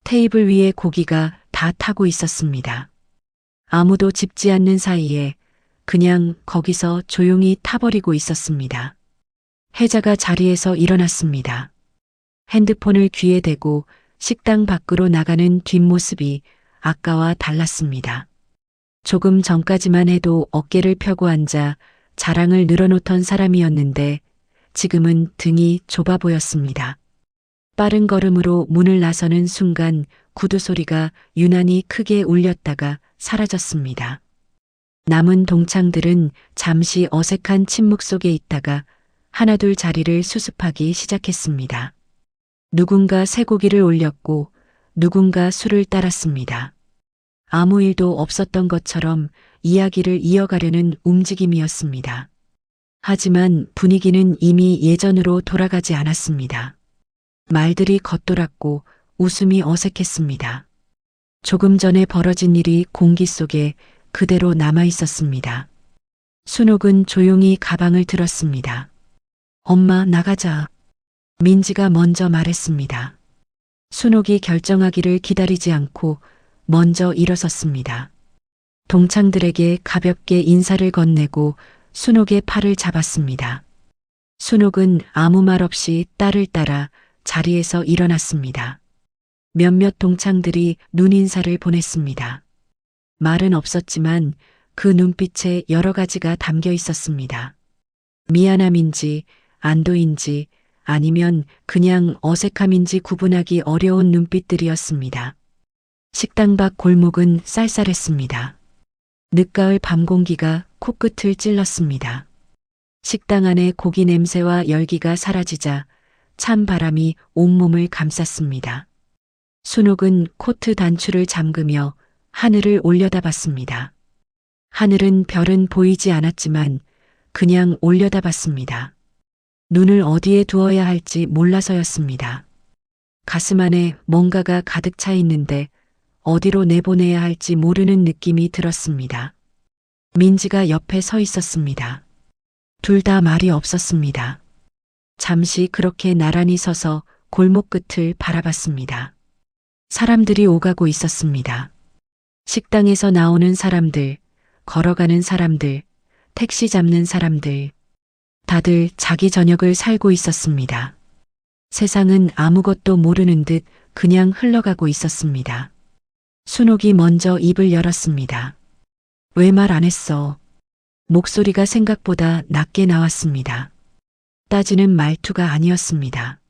테이블 위에 고기가 다 타고 있었습니다. 아무도 짚지 않는 사이에 그냥 거기서 조용히 타버리고 있었습니다. 혜자가 자리에서 일어났습니다. 핸드폰을 귀에 대고 식당 밖으로 나가는 뒷모습이 아까와 달랐습니다. 조금 전까지만 해도 어깨를 펴고 앉아 자랑을 늘어놓던 사람이었는데 지금은 등이 좁아 보였습니다. 빠른 걸음으로 문을 나서는 순간 구두 소리가 유난히 크게 울렸다가 사라졌습니다. 남은 동창들은 잠시 어색한 침묵 속에 있다가 하나둘 자리를 수습하기 시작했습니다. 누군가 쇠고기를 올렸고 누군가 술을 따랐습니다. 아무 일도 없었던 것처럼 이야기를 이어가려는 움직임이었습니다. 하지만 분위기는 이미 예전으로 돌아가지 않았습니다. 말들이 겉돌았고 웃음이 어색했습니다. 조금 전에 벌어진 일이 공기 속에 그대로 남아 있었습니다. 순옥은 조용히 가방을 들었습니다. 엄마, 나가자. 민지가 먼저 말했습니다. 순옥이 결정하기를 기다리지 않고 먼저 일어섰습니다. 동창들에게 가볍게 인사를 건네고 순옥의 팔을 잡았습니다. 순옥은 아무 말 없이 딸을 따라 자리에서 일어났습니다. 몇몇 동창들이 눈인사를 보냈습니다. 말은 없었지만 그 눈빛에 여러 가지가 담겨 있었습니다. 미안함인지 안도인지 아니면 그냥 어색함인지 구분하기 어려운 눈빛들이었습니다. 식당 밖 골목은 쌀쌀했습니다. 늦가을 밤 공기가 코끝을 찔렀습니다. 식당 안에 고기 냄새와 열기가 사라지자 찬 바람이 온몸을 감쌌습니다. 순옥은 코트 단추를 잠그며 하늘을 올려다봤습니다. 하늘은 별은 보이지 않았지만 그냥 올려다봤습니다. 눈을 어디에 두어야 할지 몰라서였습니다. 가슴 안에 뭔가가 가득 차 있는데 어디로 내보내야 할지 모르는 느낌이 들었습니다. 민지가 옆에 서 있었습니다. 둘 다 말이 없었습니다. 잠시 그렇게 나란히 서서 골목 끝을 바라봤습니다. 사람들이 오가고 있었습니다. 식당에서 나오는 사람들, 걸어가는 사람들, 택시 잡는 사람들. 다들 자기 저녁을 살고 있었습니다. 세상은 아무것도 모르는 듯 그냥 흘러가고 있었습니다. 순옥이 먼저 입을 열었습니다. 왜 말 안 했어? 목소리가 생각보다 낮게 나왔습니다. 따지는 말투가 아니었습니다.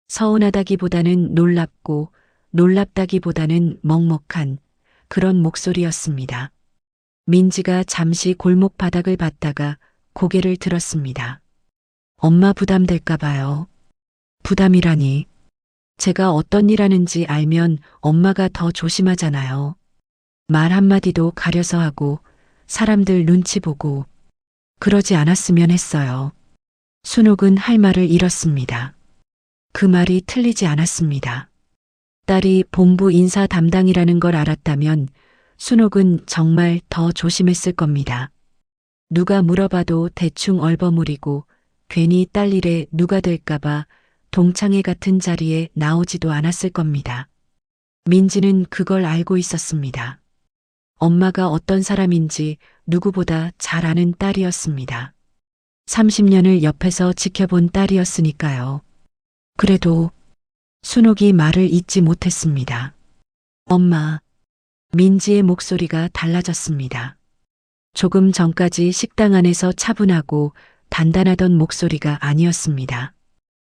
서운하다기보다는 놀랍고 놀랍다기보다는 먹먹한 그런 목소리였습니다. 민지가 잠시 골목 바닥을 봤다가 고개를 들었습니다. 엄마 부담될까 봐요. 부담이라니. 제가 어떤 일 하는지 알면 엄마가 더 조심하잖아요. 말 한마디도 가려서 하고 사람들 눈치 보고 그러지 않았으면 했어요. 순옥은 할 말을 잃었습니다. 그 말이 틀리지 않았습니다. 딸이 본부 인사 담당이라는 걸 알았다면 순옥은 정말 더 조심했을 겁니다. 누가 물어봐도 대충 얼버무리고 괜히 딸 일에 누가 될까봐 동창회 같은 자리에 나오지도 않았을 겁니다. 민지는 그걸 알고 있었습니다. 엄마가 어떤 사람인지 누구보다 잘 아는 딸이었습니다. 30년을 옆에서 지켜본 딸이었으니까요. 그래도 순옥이 말을 잇지 못했습니다. 엄마, 민지의 목소리가 달라졌습니다. 조금 전까지 식당 안에서 차분하고 단단하던 목소리가 아니었습니다.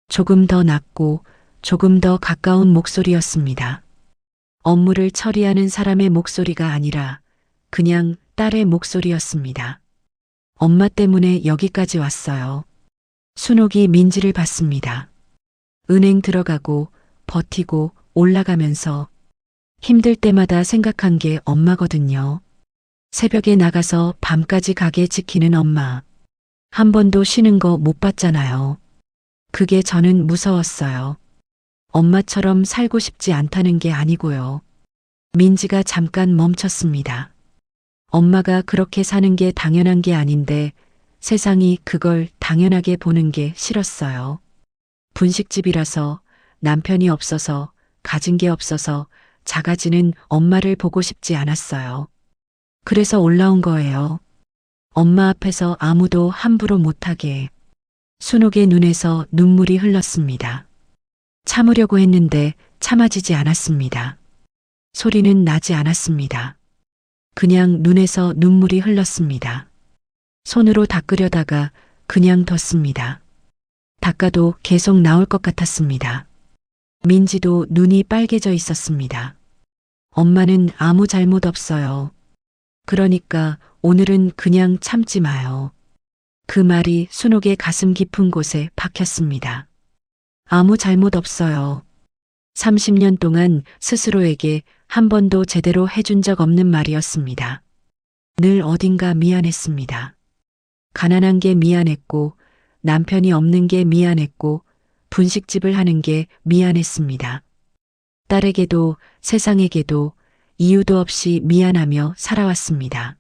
조금 더 낮고 조금 더 가까운 목소리였습니다. 업무를 처리하는 사람의 목소리가 아니라 그냥 딸의 목소리였습니다. 엄마 때문에 여기까지 왔어요. 순옥이 민지를 봤습니다. 은행 들어가고 버티고 올라가면서 힘들 때마다 생각한 게 엄마거든요. 새벽에 나가서 밤까지 가게 지키는 엄마. 한 번도 쉬는 거 못 봤잖아요. 그게 저는 무서웠어요. 엄마처럼 살고 싶지 않다는 게 아니고요. 민지가 잠깐 멈췄습니다. 엄마가 그렇게 사는 게 당연한 게 아닌데 세상이 그걸 당연하게 보는 게 싫었어요. 분식집이라서 남편이 없어서 가진 게 없어서 작아지는 엄마를 보고 싶지 않았어요. 그래서 올라온 거예요. 엄마 앞에서 아무도 함부로 못하게. 순옥의 눈에서 눈물이 흘렀습니다. 참으려고 했는데 참아지지 않았습니다. 소리는 나지 않았습니다. 그냥 눈에서 눈물이 흘렀습니다. 손으로 닦으려다가 그냥 뒀습니다. 닦아도 계속 나올 것 같았습니다. 민지도 눈이 빨개져 있었습니다. 엄마는 아무 잘못 없어요. 그러니까 오늘은 그냥 참지 마요. 그 말이 순옥의 가슴 깊은 곳에 박혔습니다. 아무 잘못 없어요. 30년 동안 스스로에게 한 번도 제대로 해준 적 없는 말이었습니다. 늘 어딘가 미안했습니다. 가난한 게 미안했고 남편이 없는 게 미안했고 분식집을 하는 게 미안했습니다. 딸에게도 세상에게도 이유도 없이 미안하며 살아왔습니다.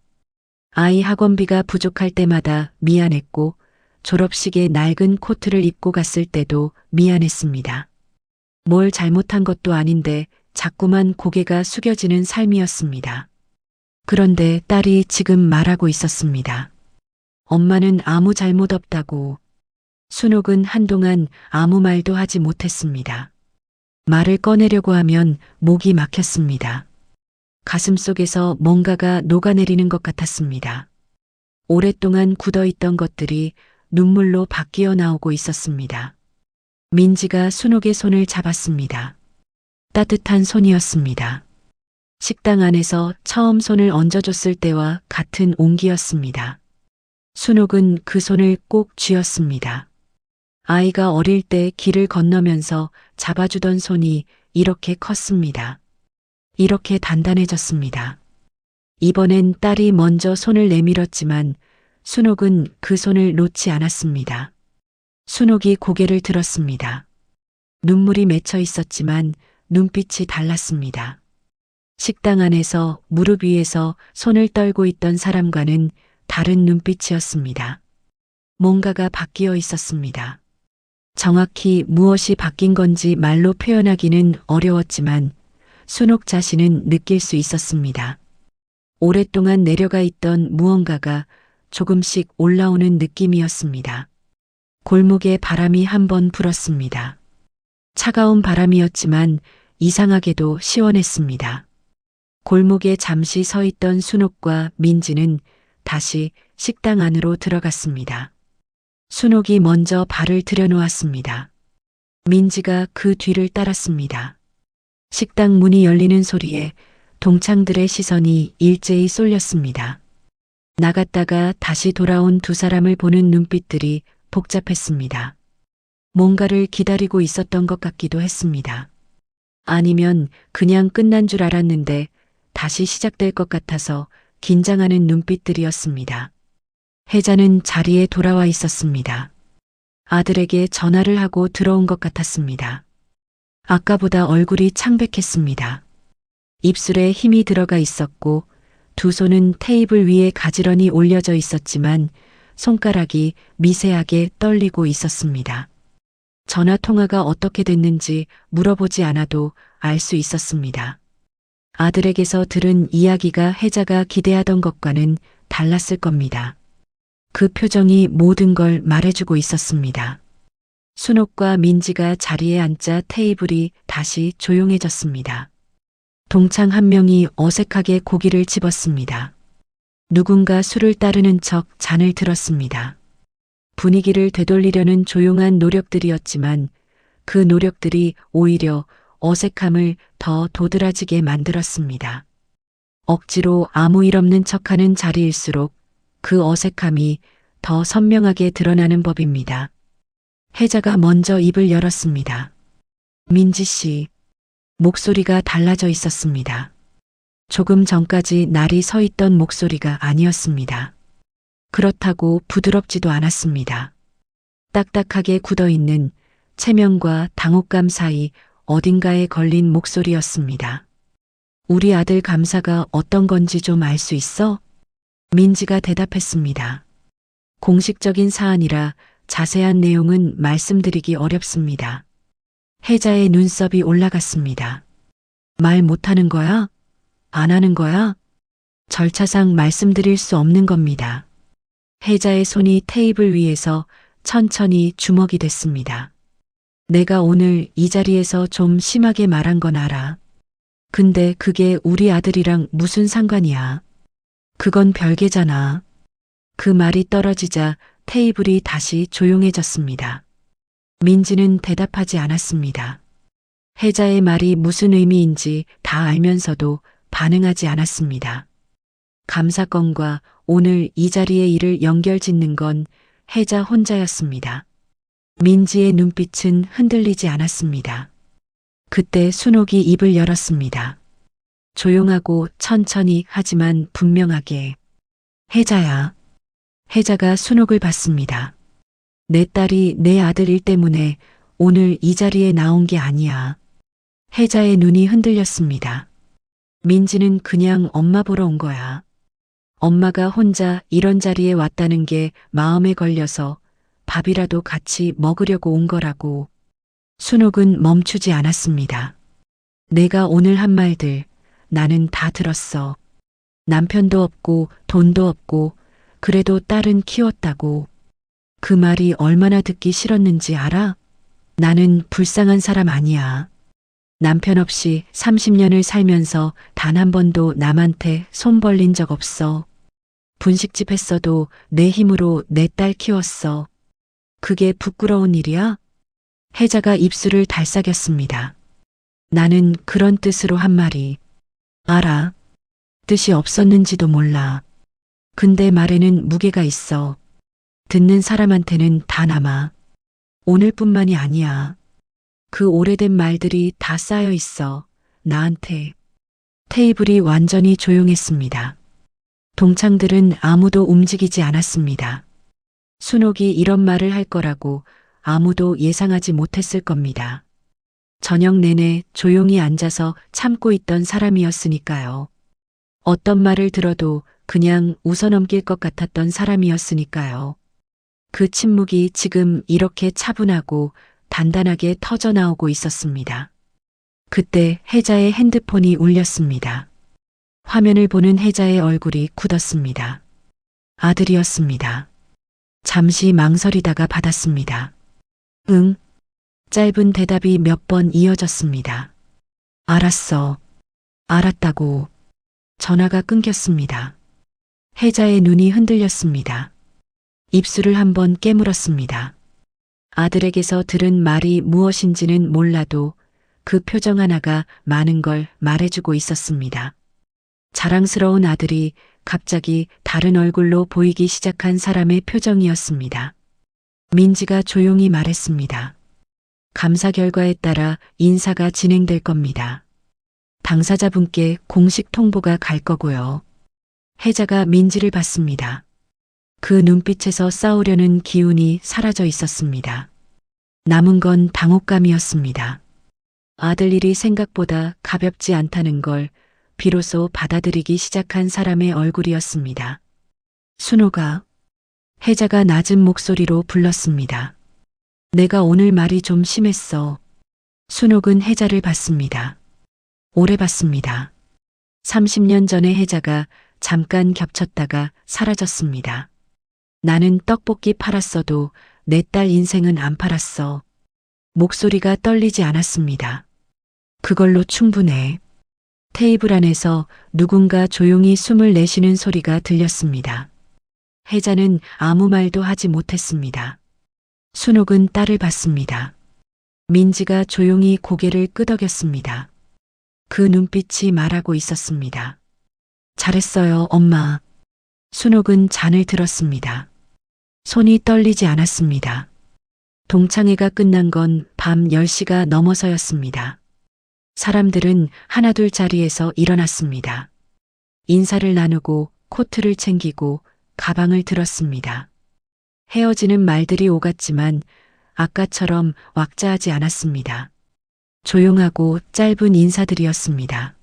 아이 학원비가 부족할 때마다 미안했고 졸업식에 낡은 코트를 입고 갔을 때도 미안했습니다. 뭘 잘못한 것도 아닌데 자꾸만 고개가 숙여지는 삶이었습니다. 그런데 딸이 지금 말하고 있었습니다. 엄마는 아무 잘못 없다고. 순옥은 한동안 아무 말도 하지 못했습니다. 말을 꺼내려고 하면 목이 막혔습니다. 가슴 속에서 뭔가가 녹아내리는 것 같았습니다. 오랫동안 굳어있던 것들이 눈물로 바뀌어 나오고 있었습니다. 민지가 순옥의 손을 잡았습니다. 따뜻한 손이었습니다. 식당 안에서 처음 손을 얹어줬을 때와 같은 온기였습니다. 순옥은 그 손을 꼭 쥐었습니다. 아이가 어릴 때 길을 건너면서 잡아주던 손이 이렇게 컸습니다. 이렇게 단단해졌습니다. 이번엔 딸이 먼저 손을 내밀었지만 순옥은 그 손을 놓지 않았습니다. 순옥이 고개를 들었습니다. 눈물이 맺혀 있었지만 눈빛이 달랐습니다. 식당 안에서 무릎 위에서 손을 떨고 있던 사람과는 다른 눈빛이었습니다. 뭔가가 바뀌어 있었습니다. 정확히 무엇이 바뀐 건지 말로 표현하기는 어려웠지만 순옥 자신은 느낄 수 있었습니다. 오랫동안 내려가 있던 무언가가 조금씩 올라오는 느낌이었습니다. 골목에 바람이 한 번 불었습니다. 차가운 바람이었지만 이상하게도 시원했습니다. 골목에 잠시 서 있던 순옥과 민지는 다시 식당 안으로 들어갔습니다. 순옥이 먼저 발을 들여놓았습니다. 민지가 그 뒤를 따랐습니다. 식당 문이 열리는 소리에 동창들의 시선이 일제히 쏠렸습니다. 나갔다가 다시 돌아온 두 사람을 보는 눈빛들이 복잡했습니다. 뭔가를 기다리고 있었던 것 같기도 했습니다. 아니면 그냥 끝난 줄 알았는데 다시 시작될 것 같아서 긴장하는 눈빛들이었습니다. 혜자는 자리에 돌아와 있었습니다. 아들에게 전화를 하고 들어온 것 같았습니다. 아까보다 얼굴이 창백했습니다. 입술에 힘이 들어가 있었고 두 손은 테이블 위에 가지런히 올려져 있었지만 손가락이 미세하게 떨리고 있었습니다. 전화 통화가 어떻게 됐는지 물어보지 않아도 알 수 있었습니다. 아들에게서 들은 이야기가 혜자가 기대하던 것과는 달랐을 겁니다. 그 표정이 모든 걸 말해주고 있었습니다. 순옥과 민지가 자리에 앉자 테이블이 다시 조용해졌습니다. 동창 한 명이 어색하게 고기를 집었습니다. 누군가 술을 따르는 척 잔을 들었습니다. 분위기를 되돌리려는 조용한 노력들이었지만 그 노력들이 오히려 어색함을 더 도드라지게 만들었습니다. 억지로 아무 일 없는 척하는 자리일수록 그 어색함이 더 선명하게 드러나는 법입니다. 혜자가 먼저 입을 열었습니다. 민지 씨, 목소리가 달라져 있었습니다. 조금 전까지 날이 서 있던 목소리가 아니었습니다. 그렇다고 부드럽지도 않았습니다. 딱딱하게 굳어있는 체면과 당혹감 사이 어딘가에 걸린 목소리였습니다. 우리 아들 감사가 어떤 건지 좀 알 수 있어? 민지가 대답했습니다. 공식적인 사안이라 자세한 내용은 말씀드리기 어렵습니다. 혜자의 눈썹이 올라갔습니다. 말 못하는 거야? 안 하는 거야? 절차상 말씀드릴 수 없는 겁니다. 혜자의 손이 테이블 위에서 천천히 주먹이 됐습니다. 내가 오늘 이 자리에서 좀 심하게 말한 건 알아. 근데 그게 우리 아들이랑 무슨 상관이야. 그건 별개잖아. 그 말이 떨어지자 테이블이 다시 조용해졌습니다. 민지는 대답하지 않았습니다. 혜자의 말이 무슨 의미인지 다 알면서도 반응하지 않았습니다. 감사건과 오늘 이 자리의 일을 연결짓는 건 혜자 혼자였습니다. 민지의 눈빛은 흔들리지 않았습니다. 그때 순옥이 입을 열었습니다. 조용하고 천천히 하지만 분명하게. 혜자야. 혜자가 순옥을 봤습니다. 내 딸이 내 아들 일 때문에 오늘 이 자리에 나온 게 아니야. 혜자의 눈이 흔들렸습니다. 민지는 그냥 엄마 보러 온 거야. 엄마가 혼자 이런 자리에 왔다는 게 마음에 걸려서 밥이라도 같이 먹으려고 온 거라고. 순옥은 멈추지 않았습니다. 내가 오늘 한 말들 나는 다 들었어. 남편도 없고 돈도 없고 그래도 딸은 키웠다고. 그 말이 얼마나 듣기 싫었는지 알아? 나는 불쌍한 사람 아니야. 남편 없이 30년을 살면서 단 한 번도 남한테 손 벌린 적 없어. 분식집 했어도 내 힘으로 내 딸 키웠어. 그게 부끄러운 일이야? 혜자가 입술을 달싹였습니다. 나는 그런 뜻으로 한 말이. 알아. 뜻이 없었는지도 몰라. 근데 말에는 무게가 있어. 듣는 사람한테는 다 남아. 오늘뿐만이 아니야. 그 오래된 말들이 다 쌓여 있어. 나한테. 테이블이 완전히 조용했습니다. 동창들은 아무도 움직이지 않았습니다. 순옥이 이런 말을 할 거라고 아무도 예상하지 못했을 겁니다. 저녁 내내 조용히 앉아서 참고 있던 사람이었으니까요. 어떤 말을 들어도 그냥 웃어넘길 것 같았던 사람이었으니까요. 그 침묵이 지금 이렇게 차분하고 단단하게 터져나오고 있었습니다. 그때 혜자의 핸드폰이 울렸습니다. 화면을 보는 혜자의 얼굴이 굳었습니다. 아들이었습니다. 잠시 망설이다가 받았습니다. 응. 짧은 대답이 몇 번 이어졌습니다. 알았어. 알았다고. 전화가 끊겼습니다. 혜자의 눈이 흔들렸습니다. 입술을 한번 깨물었습니다. 아들에게서 들은 말이 무엇인지는 몰라도 그 표정 하나가 많은 걸 말해주고 있었습니다. 자랑스러운 아들이 갑자기 다른 얼굴로 보이기 시작한 사람의 표정이었습니다. 민지가 조용히 말했습니다. 감사 결과에 따라 인사가 진행될 겁니다. 당사자분께 공식 통보가 갈 거고요. 혜자가 민지를 봤습니다. 그 눈빛에서 싸우려는 기운이 사라져 있었습니다. 남은 건 당혹감이었습니다. 아들 일이 생각보다 가볍지 않다는 걸 비로소 받아들이기 시작한 사람의 얼굴이었습니다. 순호가. 혜자가 낮은 목소리로 불렀습니다. 내가 오늘 말이 좀 심했어. 순옥은 혜자를 봤습니다. 오래 봤습니다. 30년 전에 혜자가 잠깐 겹쳤다가 사라졌습니다. 나는 떡볶이 팔았어도 내 딸 인생은 안 팔았어. 목소리가 떨리지 않았습니다. 그걸로 충분해. 테이블 안에서 누군가 조용히 숨을 내쉬는 소리가 들렸습니다. 혜자는 아무 말도 하지 못했습니다. 순옥은 딸을 봤습니다. 민지가 조용히 고개를 끄덕였습니다. 그 눈빛이 말하고 있었습니다. 잘했어요, 엄마. 순옥은 잔을 들었습니다. 손이 떨리지 않았습니다. 동창회가 끝난 건 밤 10시가 넘어서였습니다. 사람들은 하나둘 자리에서 일어났습니다. 인사를 나누고 코트를 챙기고 가방을 들었습니다. 헤어지는 말들이 오갔지만 아까처럼 왁자하지 않았습니다. 조용하고 짧은 인사들이었습니다.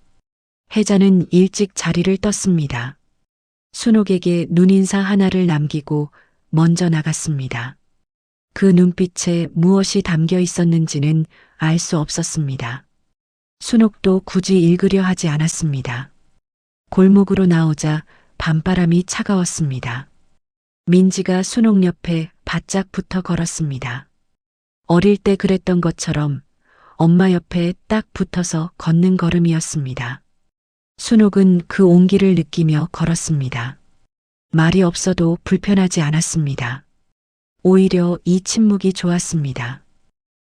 혜자는 일찍 자리를 떴습니다. 순옥에게 눈인사 하나를 남기고 먼저 나갔습니다. 그 눈빛에 무엇이 담겨 있었는지는 알 수 없었습니다. 순옥도 굳이 읽으려 하지 않았습니다. 골목으로 나오자 밤바람이 차가웠습니다. 민지가 순옥 옆에 바짝 붙어 걸었습니다. 어릴 때 그랬던 것처럼 엄마 옆에 딱 붙어서 걷는 걸음이었습니다. 순옥은 그 온기를 느끼며 걸었습니다. 말이 없어도 불편하지 않았습니다. 오히려 이 침묵이 좋았습니다.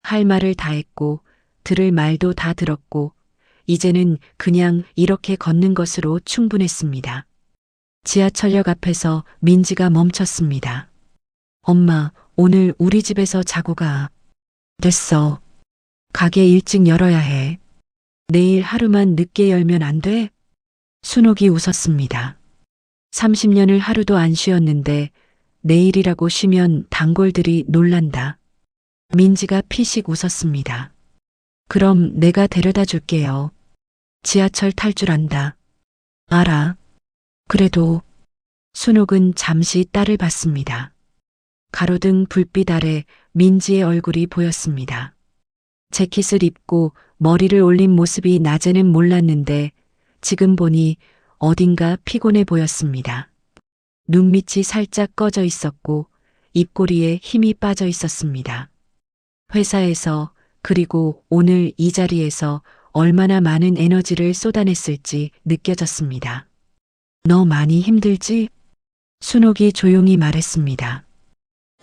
할 말을 다 했고 들을 말도 다 들었고 이제는 그냥 이렇게 걷는 것으로 충분했습니다. 지하철역 앞에서 민지가 멈췄습니다. 엄마, 오늘 우리 집에서 자고 가. 됐어. 가게 일찍 열어야 해. 내일 하루만 늦게 열면 안 돼? 순옥이 웃었습니다. 30년을 하루도 안 쉬었는데 내일이라고 쉬면 단골들이 놀란다. 민지가 피식 웃었습니다. 그럼 내가 데려다 줄게요. 지하철 탈 줄 안다. 알아. 그래도. 순옥은 잠시 딸을 봤습니다. 가로등 불빛 아래 민지의 얼굴이 보였습니다. 재킷을 입고 머리를 올린 모습이 낮에는 몰랐는데 지금 보니 어딘가 피곤해 보였습니다. 눈밑이 살짝 꺼져 있었고 입꼬리에 힘이 빠져 있었습니다. 회사에서 그리고 오늘 이 자리에서 얼마나 많은 에너지를 쏟아냈을지 느껴졌습니다. 너 많이 힘들지? 순옥이 조용히 말했습니다.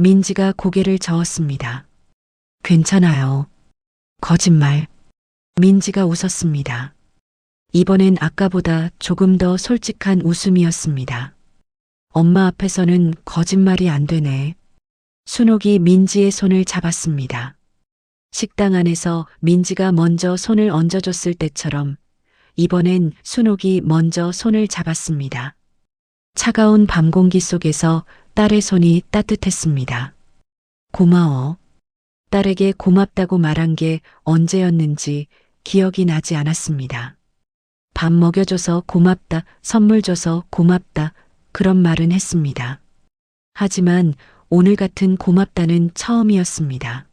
민지가 고개를 저었습니다. 괜찮아요. 거짓말. 민지가 웃었습니다. 이번엔 아까보다 조금 더 솔직한 웃음이었습니다. 엄마 앞에서는 거짓말이 안 되네. 순옥이 민지의 손을 잡았습니다. 식당 안에서 민지가 먼저 손을 얹어줬을 때처럼 이번엔 순옥이 먼저 손을 잡았습니다. 차가운 밤 공기 속에서 딸의 손이 따뜻했습니다. 고마워. 딸에게 고맙다고 말한 게 언제였는지 기억이 나지 않았습니다. 밥 먹여줘서 고맙다, 선물 줘서 고맙다, 그런 말은 했습니다. 하지만 오늘 같은 고맙다는 처음이었습니다.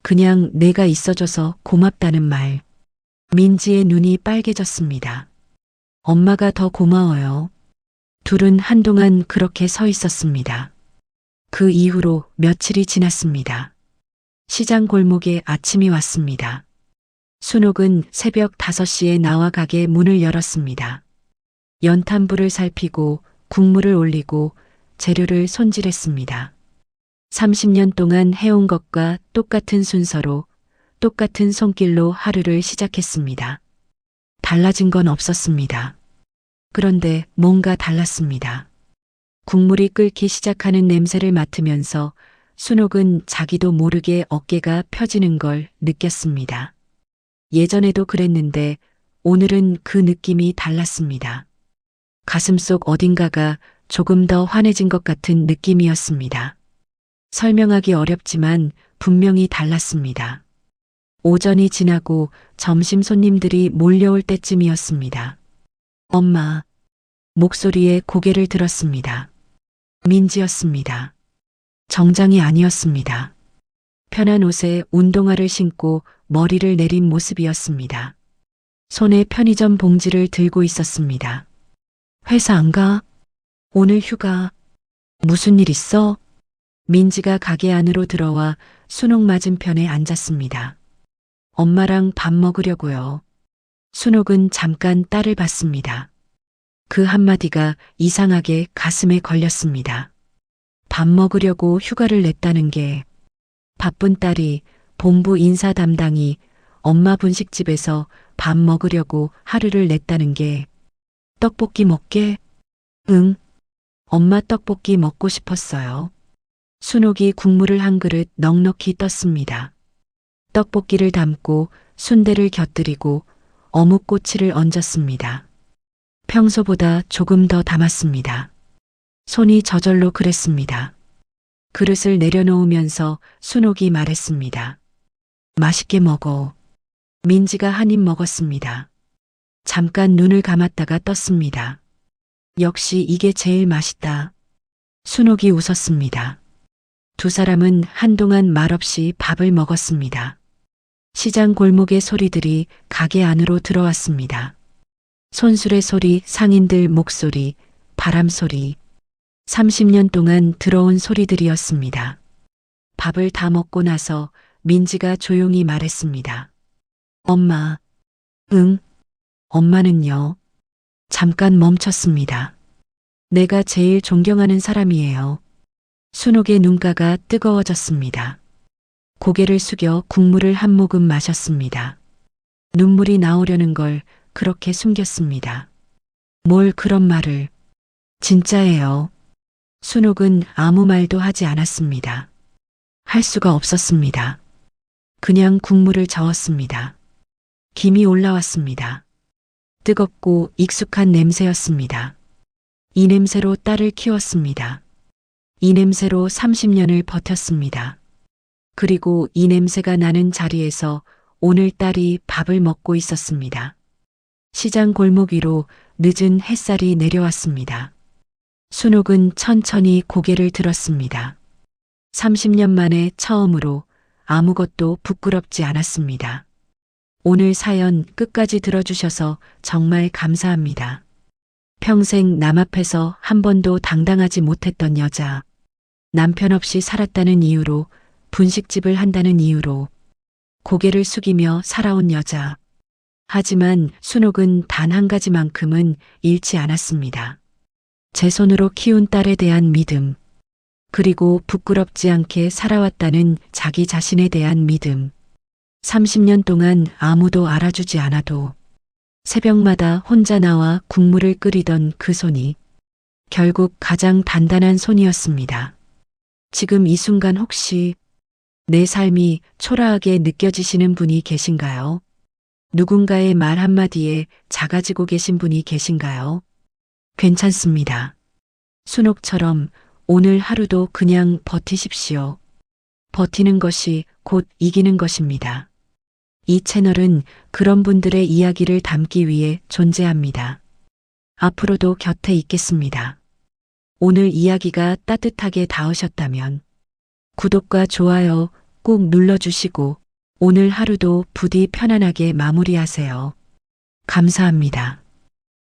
그냥 내가 있어줘서 고맙다는 말. 민지의 눈이 빨개졌습니다. 엄마가 더 고마워요. 둘은 한동안 그렇게 서 있었습니다. 그 이후로 며칠이 지났습니다. 시장 골목에 아침이 왔습니다. 순옥은 새벽 5시에 나와 가게 문을 열었습니다. 연탄불을 살피고 국물을 올리고 재료를 손질했습니다. 30년 동안 해온 것과 똑같은 순서로 똑같은 손길로 하루를 시작했습니다. 달라진 건 없었습니다. 그런데 뭔가 달랐습니다. 국물이 끓기 시작하는 냄새를 맡으면서 순옥은 자기도 모르게 어깨가 펴지는 걸 느꼈습니다. 예전에도 그랬는데 오늘은 그 느낌이 달랐습니다. 가슴속 어딘가가 조금 더 환해진 것 같은 느낌이었습니다. 설명하기 어렵지만 분명히 달랐습니다. 오전이 지나고 점심 손님들이 몰려올 때쯤이었습니다. 엄마, 목소리에 고개를 들었습니다. 민지였습니다. 정장이 아니었습니다. 편한 옷에 운동화를 신고 머리를 내린 모습이었습니다. 손에 편의점 봉지를 들고 있었습니다. 회사 안 가? 오늘 휴가. 무슨 일 있어? 민지가 가게 안으로 들어와 순옥 맞은편에 앉았습니다. 엄마랑 밥 먹으려고요. 순옥은 잠깐 딸을 봤습니다. 그 한마디가 이상하게 가슴에 걸렸습니다. 밥 먹으려고 휴가를 냈다는 게 바쁜 딸이 본부 인사 담당이 엄마 분식집에서 밥 먹으려고 하루를 냈다는 게 떡볶이 먹게? 응. 엄마 떡볶이 먹고 싶었어요. 순옥이 국물을 한 그릇 넉넉히 떴습니다. 떡볶이를 담고 순대를 곁들이고 어묵꼬치를 얹었습니다. 평소보다 조금 더 담았습니다. 손이 저절로 그랬습니다. 그릇을 내려놓으면서 순옥이 말했습니다. 맛있게 먹어. 민지가 한 입 먹었습니다. 잠깐 눈을 감았다가 떴습니다. 역시 이게 제일 맛있다. 순옥이 웃었습니다. 두 사람은 한동안 말없이 밥을 먹었습니다. 시장 골목의 소리들이 가게 안으로 들어왔습니다. 손수레 소리, 상인들 목소리, 바람 소리. 30년 동안 들어온 소리들이었습니다. 밥을 다 먹고 나서 민지가 조용히 말했습니다. 엄마. 응. 엄마는요? 잠깐 멈췄습니다. 내가 제일 존경하는 사람이에요. 순옥의 눈가가 뜨거워졌습니다. 고개를 숙여 국물을 한 모금 마셨습니다. 눈물이 나오려는 걸 그렇게 숨겼습니다. 뭘 그런 말을. 진짜예요. 순옥은 아무 말도 하지 않았습니다. 할 수가 없었습니다. 그냥 국물을 저었습니다. 김이 올라왔습니다. 뜨겁고 익숙한 냄새였습니다. 이 냄새로 딸을 키웠습니다. 이 냄새로 30년을 버텼습니다. 그리고 이 냄새가 나는 자리에서 오늘 딸이 밥을 먹고 있었습니다. 시장 골목 위로 늦은 햇살이 내려왔습니다. 순옥은 천천히 고개를 들었습니다. 30년 만에 처음으로 아무것도 부끄럽지 않았습니다. 오늘 사연 끝까지 들어주셔서 정말 감사합니다. 평생 남 앞에서 한 번도 당당하지 못했던 여자, 남편 없이 살았다는 이유로, 분식집을 한다는 이유로 고개를 숙이며 살아온 여자. 하지만 순옥은 단 한 가지만큼은 잃지 않았습니다. 제 손으로 키운 딸에 대한 믿음, 그리고 부끄럽지 않게 살아왔다는 자기 자신에 대한 믿음. 30년 동안 아무도 알아주지 않아도 새벽마다 혼자 나와 국물을 끓이던 그 손이 결국 가장 단단한 손이었습니다. 지금 이 순간 혹시 내 삶이 초라하게 느껴지시는 분이 계신가요? 누군가의 말 한마디에 작아지고 계신 분이 계신가요? 괜찮습니다. 순옥처럼 오늘 하루도 그냥 버티십시오. 버티는 것이 곧 이기는 것입니다. 이 채널은 그런 분들의 이야기를 담기 위해 존재합니다. 앞으로도 곁에 있겠습니다. 오늘 이야기가 따뜻하게 닿으셨다면 구독과 좋아요 꼭 눌러주시고 오늘 하루도 부디 편안하게 마무리하세요. 감사합니다.